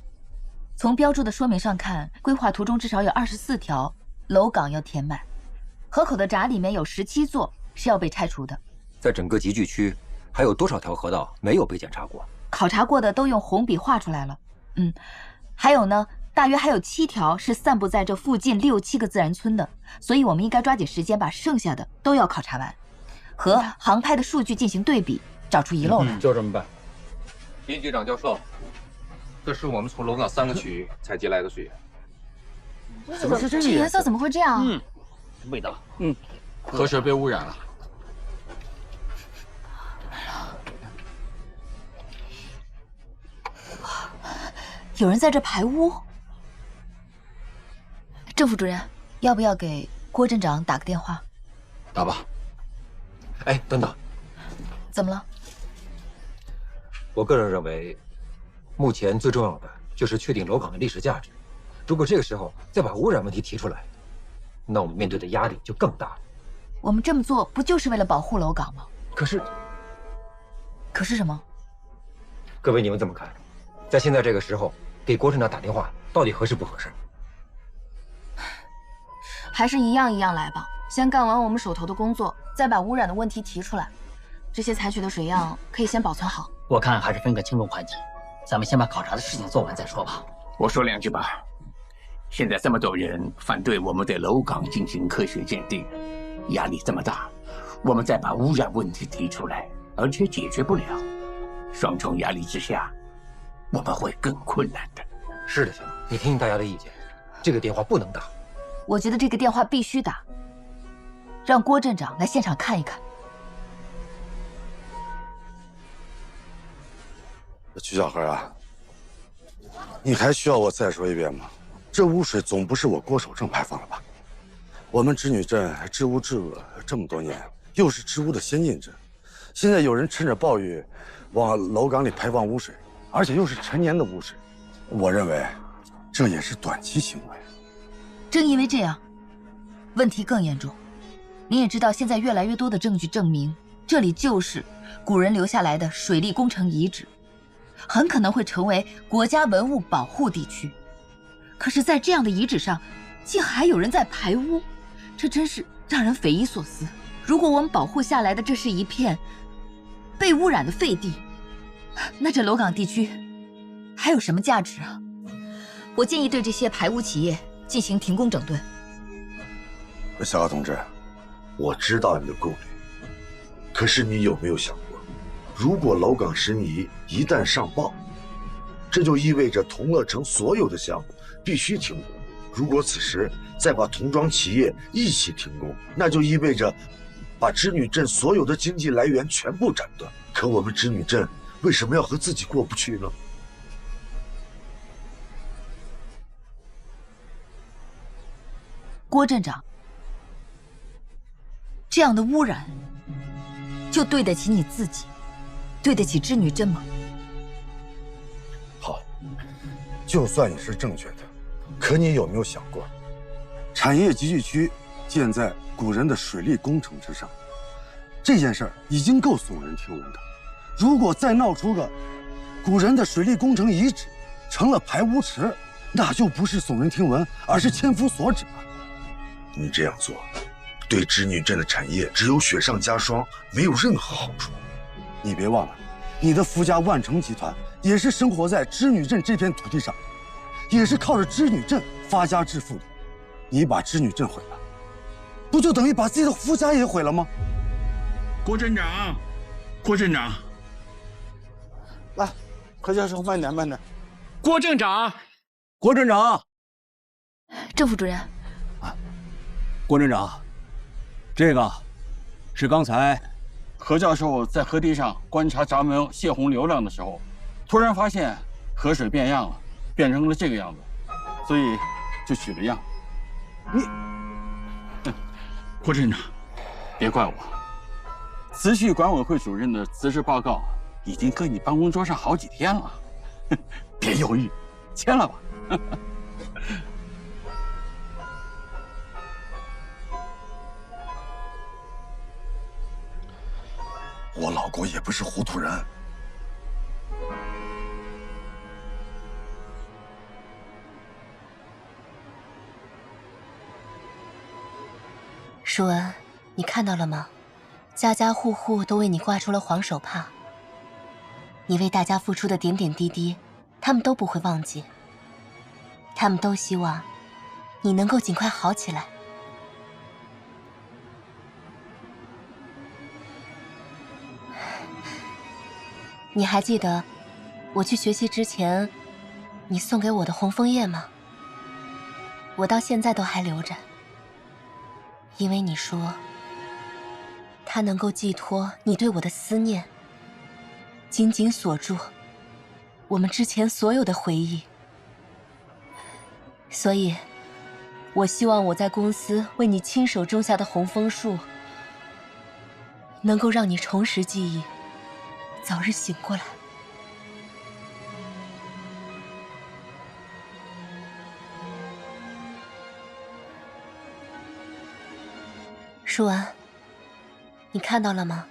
从标注的说明上看，规划图中至少有24条楼岗要填满，河口的闸里面有17座是要被拆除的。在整个集聚区，还有多少条河道没有被检查过？考察过的都用红笔画出来了。还有呢，大约还有7条是散布在这附近6、7个自然村的，所以我们应该抓紧时间把剩下的都要考察完，和航拍的数据进行对比，找出遗漏来。就这么办。林局长教授，这是我们从龙岗3个区域采集来的水源。怎么是这颜色？怎么会这样？味道，河水被污染了。有人在这排污。郑副主任，要不要给郭镇长打个电话？打吧。哎，等等，怎么了？我个人认为，目前最重要的就是确定楼岗的历史价值。如果这个时候再把污染问题提出来，那我们面对的压力就更大了。我们这么做不就是为了保护楼岗吗？可是什么？各位，你们怎么看？在现在这个时候给郭镇长打电话，到底合适不合适？还是一样一样来吧，先干完我们手头的工作，再把污染的问题提出来。这些采取的水样可以先保存好。我看还是分个轻重缓急，咱们先把考察的事情做完再说吧。我说2句吧。现在这么多人反对我们对楼岗进行科学鉴定，压力这么大，我们再把污染问题提出来，而且解决不了，双重压力之下，我们会更困难的。是的，行，你听听大家的意见，这个电话不能打。我觉得这个电话必须打，让郭镇长来现场看一看。曲小河啊，你还需要我再说一遍吗？这污水总不是我郭守正排放的吧？我们织女镇治污治恶这么多年，又是治污的先进镇，现在有人趁着暴雨往楼岗里排放污水，而且又是陈年的污水，我认为这也是短期行为。正因为这样，问题更严重。你也知道，现在越来越多的证据证明，这里就是古人留下来的水利工程遗址，很可能会成为国家文物保护地区。可是，在这样的遗址上，竟还有人在排污，这真是让人匪夷所思。如果我们保护下来的这是一片被污染的废地，那这楼岗地区还有什么价值啊？我建议对这些排污企业进行停工整顿。小高同志，我知道你的顾虑，可是你有没有想过，如果楼岗申遗一旦上报，这就意味着同乐城所有的项目必须停工。如果此时再把童装企业一起停工，那就意味着把织女镇所有的经济来源全部斩断。可我们织女镇为什么要和自己过不去呢？郭镇长，这样的污染，就对得起你自己，对得起织女镇吗？好，就算你是正确的，可你有没有想过，产业集聚区建在古人的水利工程之上，这件事儿已经够耸人听闻的。如果再闹出个古人的水利工程遗址成了排污池，那就不是耸人听闻，而是千夫所指了。你这样做，对织女镇的产业只有雪上加霜，没有任何好处。你别忘了，你的夫家万成集团也是生活在织女镇这片土地上的，也是靠着织女镇发家致富的。你把织女镇毁了，不就等于把自己的夫家也毁了吗？郭镇长，郭镇长，来，何教授，慢点，慢点。郭镇长，郭镇长，郑副主任。郭镇长，这个是刚才何教授在河堤上观察闸门泄洪流量的时候，突然发现河水变样了，变成了这个样子，所以就取了样。郭镇长，别怪我，慈禧管委会主任的辞职报告已经搁你办公桌上好几天了，别犹豫，签了吧。我老郭也不是糊涂人。舒文，你看到了吗？家家户户都为你挂出了黄手帕。你为大家付出的点点滴滴，他们都不会忘记。他们都希望你能够尽快好起来。你还记得我去学习之前，你送给我的红枫叶吗？我到现在都还留着，因为你说它能够寄托你对我的思念，紧紧锁住我们之前所有的回忆。所以，我希望我在公司为你亲手种下的红枫树，能够让你重拾记忆，早日醒过来。舒安，你看到了吗？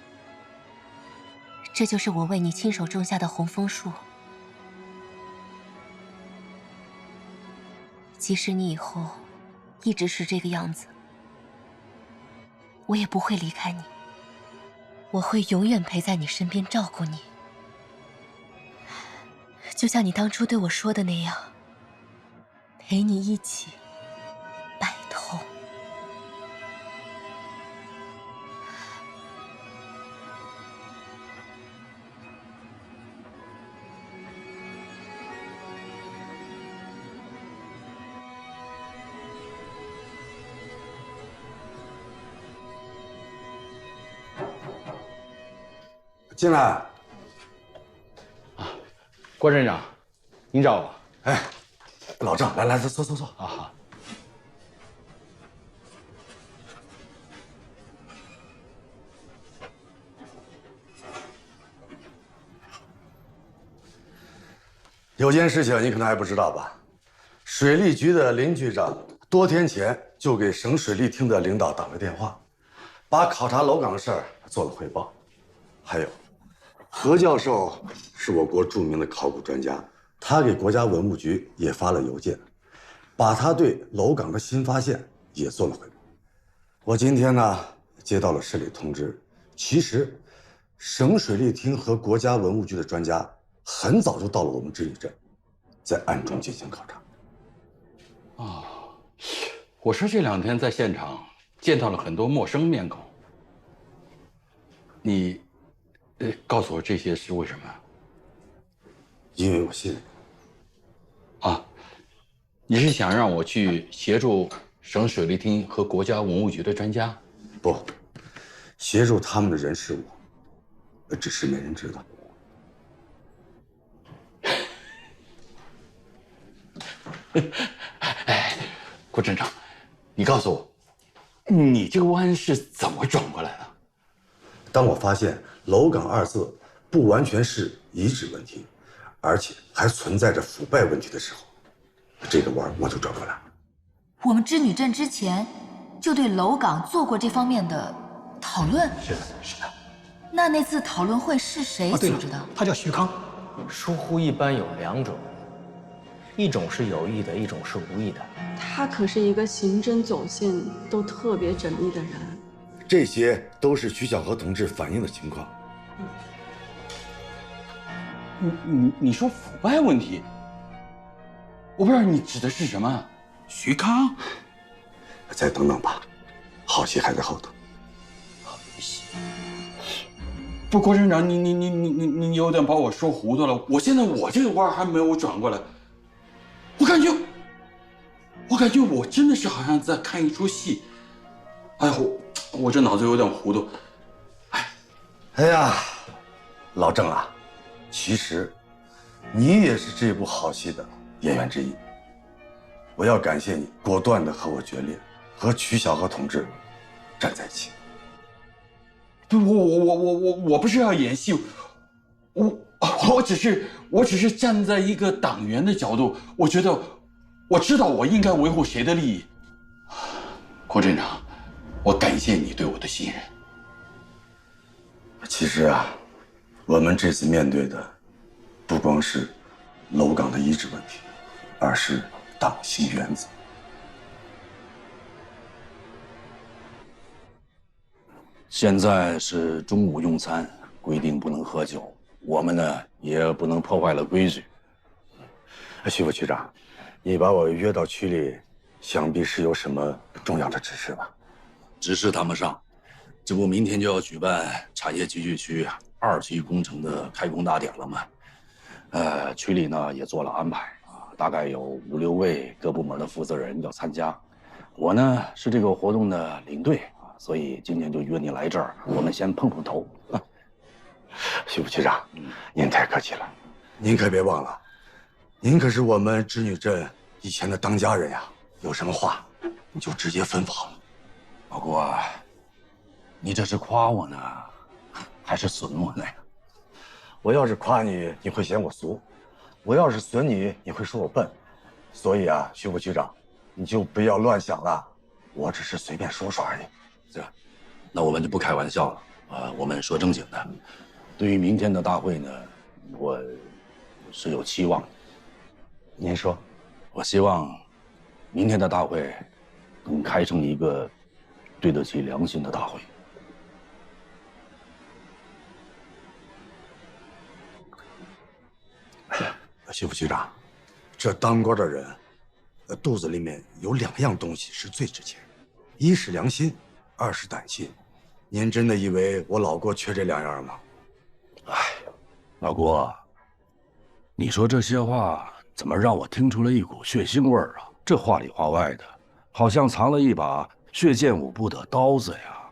这就是我为你亲手种下的红枫树。即使你以后一直是这个样子，我也不会离开你，我会永远陪在你身边照顾你。就像你当初对我说的那样，陪你一起白头。进来。郭镇长，您找我？哎，老郑，来，坐。啊好。有件事情你可能还不知道吧？水利局的林局长多天前就给省水利厅的领导打了电话，把考察楼岗的事儿做了汇报。还有，何教授是我国著名的考古专家，他给国家文物局也发了邮件，把他对楼岗的新发现也做了汇报。我今天呢接到了市里通知，其实省水利厅和国家文物局的专家很早就到了我们织女镇，在暗中进行考察。啊，我是这2天在现场见到了很多陌生面孔。你，告诉我这些是为什么？因为我信任你。啊，你是想让我去协助省水利厅和国家文物局的专家？不，协助他们的人是我，只是没人知道。哎，郭镇长，你告诉我，你这个弯是怎么转过来的？当我发现楼岗2字不完全是遗址问题，而且还存在着腐败问题的时候，这个弯我就转过来了。我们织女镇之前就对楼岗做过这方面的讨论。是的。那次讨论会是谁组织的？他叫徐康。疏忽一般有2种，一种是有意的，一种是无意的。他可是一个刑侦总线都特别缜密的人。这些都是徐小河同志反映的情况。你说腐败问题，我不知道你指的是什么？徐康？再等等吧，好戏还在后头。好戏？不，郭镇长，你有点把我说糊涂了。我现在这个弯还没有转过来，我感觉我真的是好像在看一出戏。哎呀，我这脑子有点糊涂。哎呀，老郑啊，其实你也是这部好戏的演员之一。我要感谢你果断的和我决裂，和曲小河同志站在一起。不，我不是要演戏，我只是站在一个党员的角度，我知道我应该维护谁的利益。郭镇长，我感谢你对我的信任。其实啊，我们这次面对的不光是楼岗的遗址问题，而是党性原则。现在是中午用餐，规定不能喝酒，我们呢也不能破坏了规矩。徐副局长，你把我约到区里，想必是有什么重要的指示吧？指示谈不上，这不明天就要举办产业集聚区2期工程的开工大典了吗？区里呢也做了安排啊，大概有5、6位各部门的负责人要参加。我呢是这个活动的领队啊，所以今天就约你来这儿，我们先碰碰头。徐副局长，您太客气了。您可别忘了，您可是我们织女镇以前的当家人呀，有什么话你就直接吩咐好了。老郭，你这是夸我呢，还是损我呢呀？我要是夸你，你会嫌我俗；我要是损你，你会说我笨。所以啊，徐副局长，你就不要乱想了，我只是随便说说而已。这，那我们就不开玩笑了，我们说正经的。对于明天的大会呢，我是有期望的。您说，我希望明天的大会能开成一个对得起良心的大会。徐副局长，这当官的人，肚子里面有2样东西是最值钱，一是良心，2是胆心。您真的以为我老郭缺这2样吗？哎，老郭，你说这些话怎么让我听出了一股血腥味儿啊？这话里话外的，好像藏了一把血溅五步的刀子呀。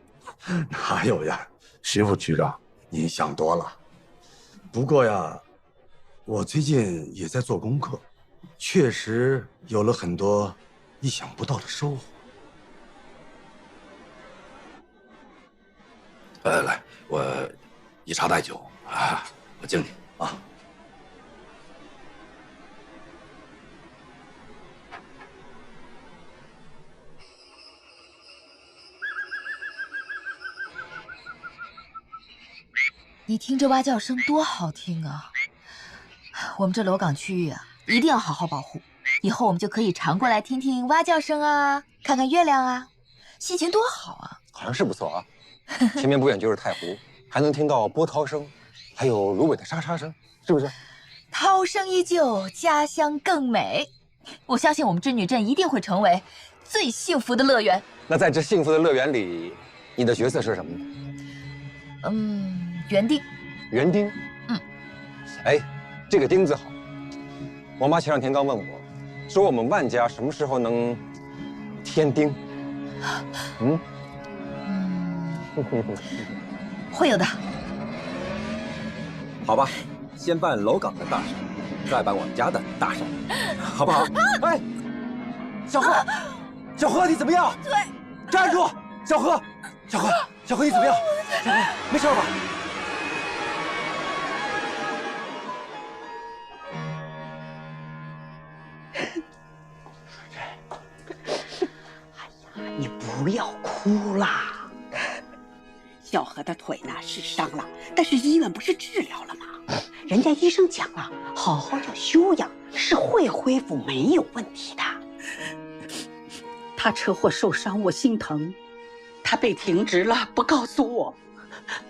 哪有呀，徐副局长，您想多了。不过呀，我最近也在做功课，确实有了很多意想不到的收获。来，我以茶代酒啊，我敬你啊。你听这蛙叫声多好听啊！我们这楼岗区域啊，一定要好好保护。以后我们就可以常过来听听蛙叫声啊，看看月亮啊，心情多好啊！好像是不错啊。前面不远就是太湖，还能听到波涛声，还有芦苇的沙沙声，是不是？涛声依旧，家乡更美。我相信我们织女镇一定会成为最幸福的乐园。那在这幸福的乐园里，你的角色是什么呢？园丁。园丁。哎，这个丁字好。我妈前2天刚问我，说我们万家什么时候能添丁？会有的。好吧，先办楼岗的大事，再办我们家的大事，好不好？哎，小何，小何，你怎么样？对，站住！小何，小何，小何，你怎么样？小何，没事吧？你不要哭啦。小何的腿呢是伤了，但是医院不是治疗了吗？人家医生讲了，好好叫休养，是会恢复，没有问题的。他车祸受伤，我心疼；他被停职了，不告诉我，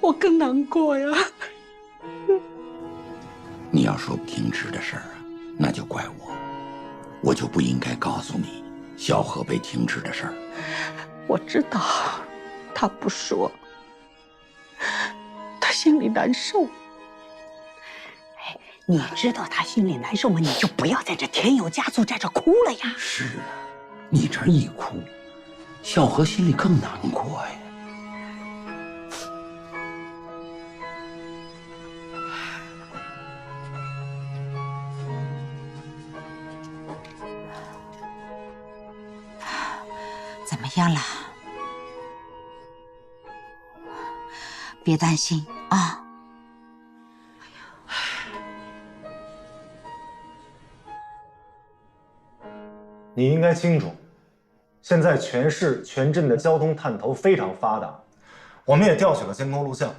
我更难过呀。你要说停职的事儿啊，那就怪我就不应该告诉你小何被停职的事儿。我知道，他不说，他心里难受。哎，你知道他心里难受吗？你就不要在这添油加醋，在这哭了呀。是啊，你这一哭，小何心里更难过呀。怎么样了？别担心啊。你应该清楚，现在全市全镇的交通探头非常发达，我们也调取了监控录像，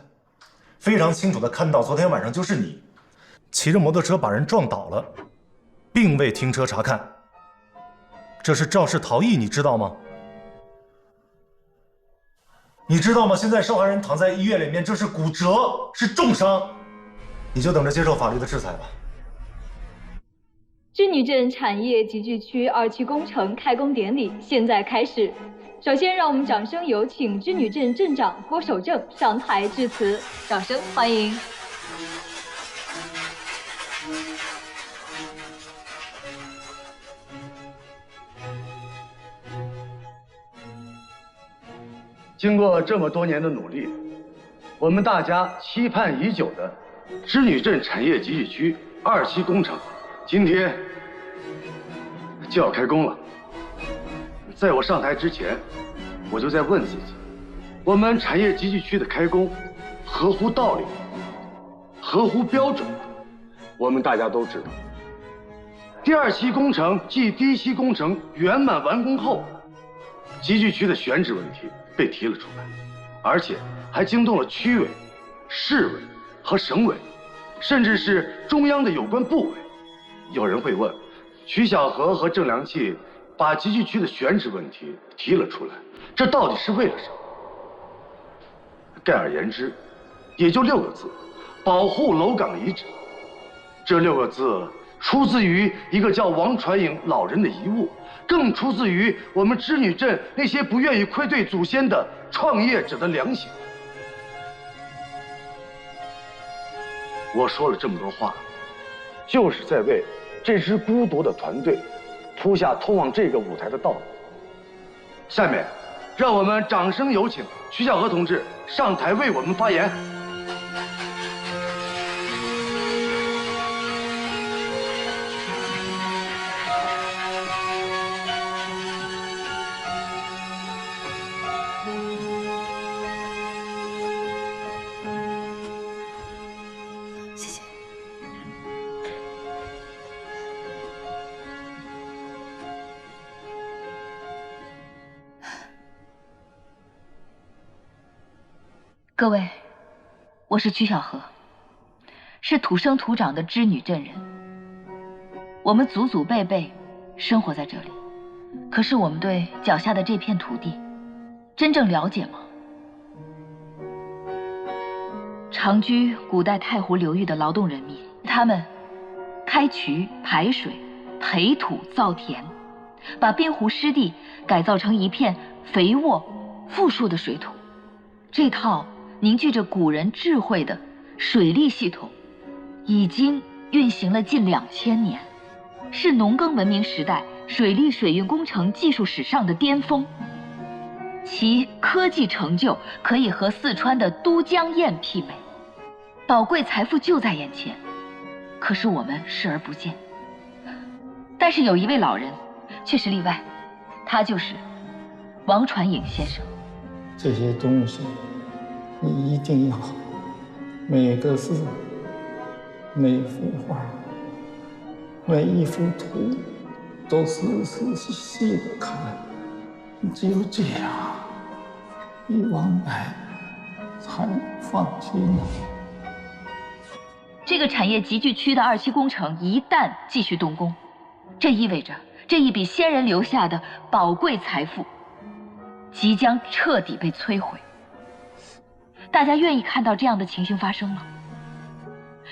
非常清楚地看到昨天晚上就是你骑着摩托车把人撞倒了，并未停车查看，这是肇事逃逸，你知道吗？你知道吗？现在受害人躺在医院里面，这是骨折，是重伤，你就等着接受法律的制裁吧。织女镇产业集聚区2期工程开工典礼现在开始。首先，让我们掌声有请织女镇镇长郭守正上台致辞，掌声欢迎。经过这么多年的努力，我们大家期盼已久的织女镇产业集聚区2期工程，今天就要开工了。在我上台之前，我就在问自己：我们产业集聚区的开工合乎道理，合乎标准吗？我们大家都知道，第2期工程继第1期工程圆满完工后，集聚区的选址问题被提了出来，而且还惊动了区委、市委和省委，甚至是中央的有关部委。有人会问，曲小河和郑良器把集聚区的选址问题提了出来，这到底是为了什么？概而言之，也就6个字：保护楼岗遗址。这6个字出自于一个叫王传颖老人的遗物，更出自于我们织女镇那些不愿意愧对祖先的创业者的良心。我说了这么多话，就是在为这支孤独的团队铺下通往这个舞台的道路。下面，让我们掌声有请曲小河同志上台为我们发言。各位，我是曲小河，是土生土长的织女镇人。我们祖祖辈辈生活在这里，可是我们对脚下的这片土地真正了解吗？长居古代太湖流域的劳动人民，他们开渠排水、培土造田，把滨湖湿地改造成一片肥沃富庶的水土。这套凝聚着古人智慧的水利系统，已经运行了近2000年，是农耕文明时代水利水运工程技术史上的巅峰。其科技成就可以和四川的都江堰媲美，宝贵财富就在眼前，可是我们视而不见。但是有一位老人却是例外，他就是王传颖先生。这些东西你一定要每个字、每幅画、每一幅图都仔仔细细的看，只有这样，你往来才能放心呢。这个产业集聚区的2期工程一旦继续动工，这意味着这一笔先人留下的宝贵财富即将彻底被摧毁。大家愿意看到这样的情形发生吗？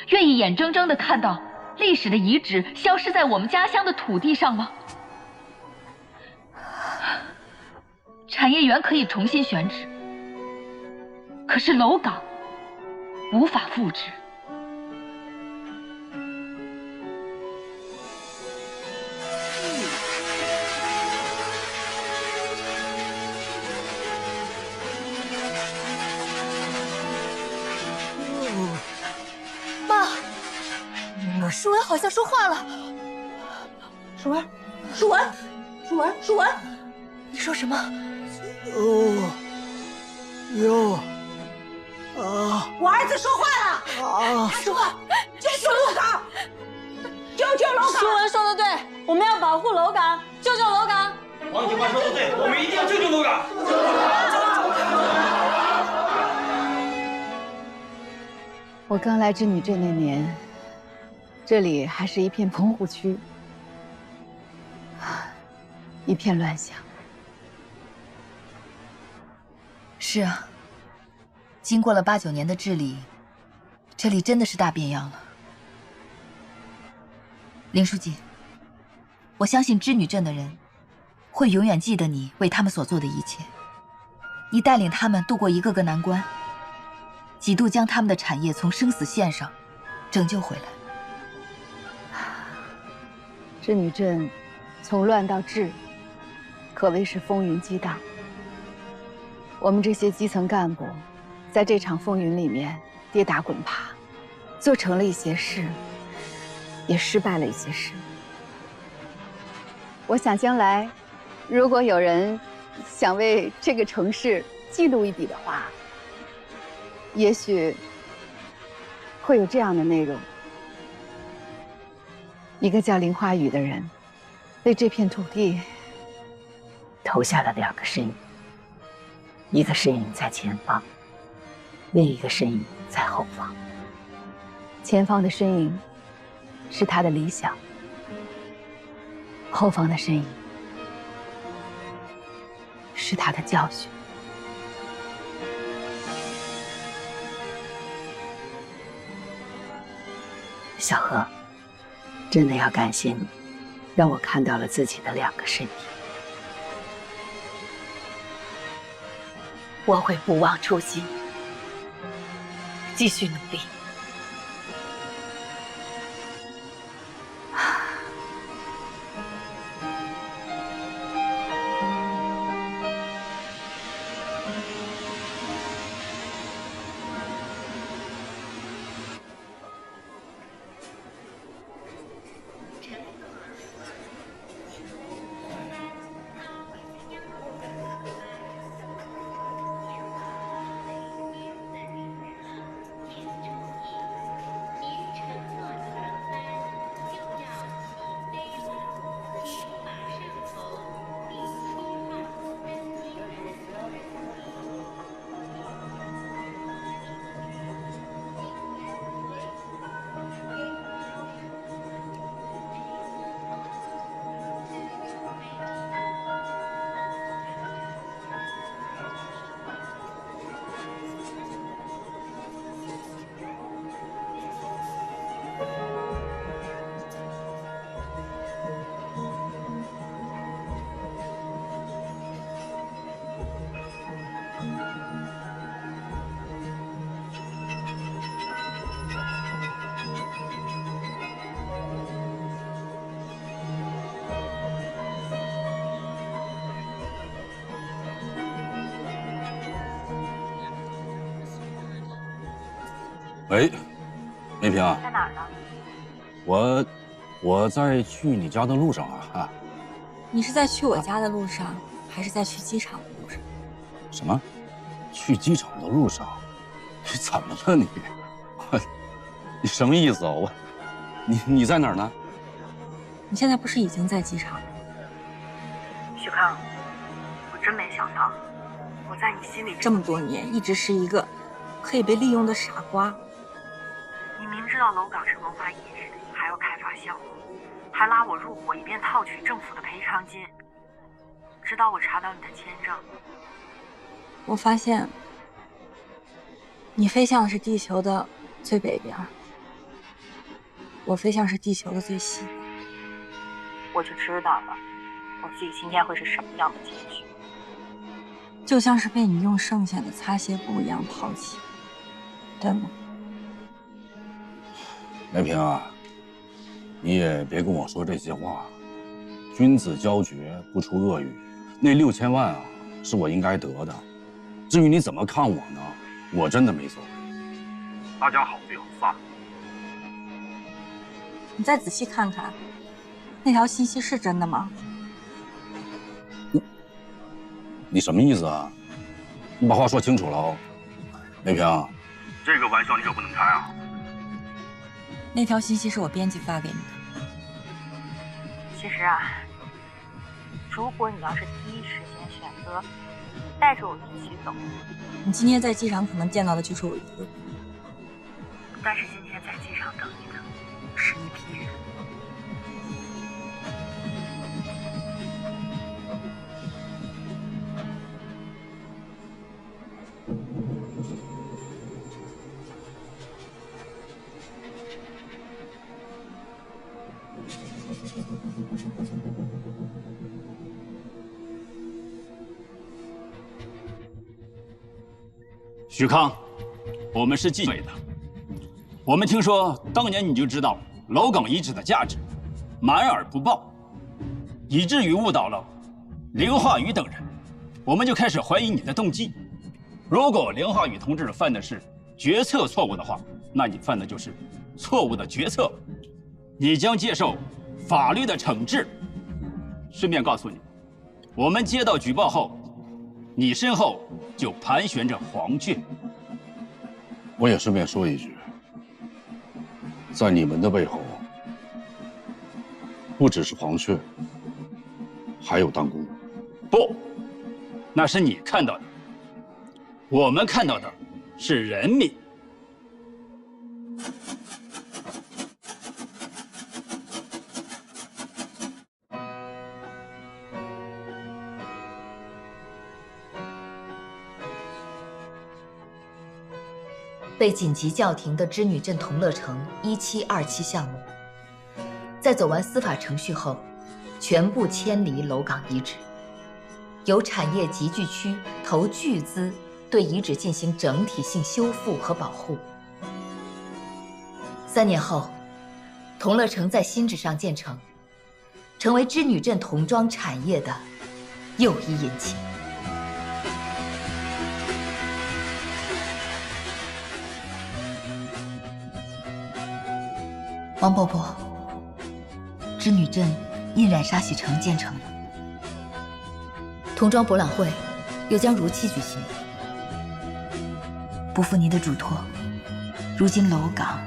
愿意眼睁睁地看到历史的遗址消失在我们家乡的土地上吗？产业园可以重新选址，可是楼岗无法复制。舒文好像说话了。舒文，舒文，舒文，舒文，你说什么？我儿子说话了。他说救救楼岗，救救楼岗。舒文说的对，我们要保护楼岗，救救楼岗。王警官说的对，我们一定要救救楼岗。我刚来织女镇那年，这里还是一片棚户区，一片乱象。是啊，经过了8、9年的治理，这里真的是大变样了。林书记，我相信织女镇的人会永远记得你为他们所做的一切。你带领他们度过一个个难关，几度将他们的产业从生死线上拯救回来。织女镇从乱到治，可谓是风云激荡。我们这些基层干部，在这场风云里面跌打滚爬，做成了一些事，也失败了一些事。我想将来，如果有人想为这个城市记录一笔的话，也许会有这样的内容：一个叫林花雨的人，为这片土地投下了2个身影，一个身影在前方，另一个身影在后方。前方的身影是他的理想，后方的身影是他的教训。小何，真的要感谢你，让我看到了自己的2个身体。我会不忘初心，继续努力。喂，梅萍，在哪儿呢？我在去你家的路上啊。你是在去我家的路上，还是在去机场的路上？什么？去机场的路上？你怎么了你？你什么意思啊？你在哪儿呢？你现在不是已经在机场了？许康，我真没想到，我在你心里这么多年一直是一个可以被利用的傻瓜。你明知道楼岗是文化遗址，还要开发项目，还拉我入伙，以便套取政府的赔偿金。直到我查到你的签证，我发现你飞向的是地球的最北边，我飞向是地球的最西边。我就知道了，我自己今天会是什么样的结局。就像是被你用剩下的擦鞋布一样抛弃，对吗？梅萍啊，你也别跟我说这些话。君子交绝，不出恶语。那6000万啊，是我应该得的。至于你怎么看我呢，我真的没所谓。大家好就好，散了。你再仔细看看，那条信息是真的吗？你什么意思啊？你把话说清楚了哦，梅萍。这个玩笑你可不能开啊！那条信息是我编辑发给你的。其实啊，如果你要是第一时间选择带着我一起走，你今天在机场可能见到的就是我一个人。但是今天在机场等你的是一批人。许康，我们是纪委的。我们听说当年你就知道楼岗遗址的价值，瞒而不报，以至于误导了凌化宇等人。我们就开始怀疑你的动机。如果凌化宇同志犯的是决策错误的话，那你犯的就是错误的决策，你将接受法律的惩治。顺便告诉你，我们接到举报后，你身后就盘旋着黄雀。我也顺便说一句，在你们的背后，不只是黄雀，还有弹弓。不，那是你看到的，我们看到的是人民。被紧急叫停的织女镇同乐城1727项目，在走完司法程序后，全部迁离楼岗遗址，由产业集聚区投巨资对遗址进行整体性修复和保护。3年后，同乐城在新址上建成，成为织女镇童装产业的又一引擎。王伯伯，织女镇印染纱洗城建成了，童装博览会又将如期举行。不负您的嘱托，如今楼岗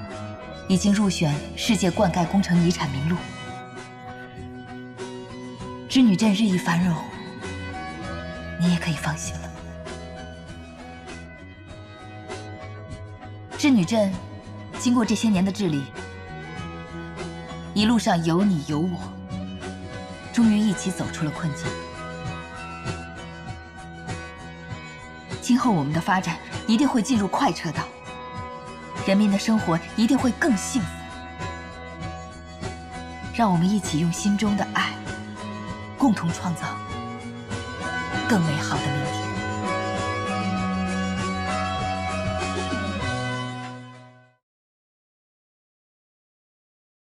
已经入选世界灌溉工程遗产名录，织女镇日益繁荣，你也可以放心了。织女镇经过这些年的治理，一路上有你有我，终于一起走出了困境。今后我们的发展一定会进入快车道，人民的生活一定会更幸福。让我们一起用心中的爱，共同创造更美好的明天。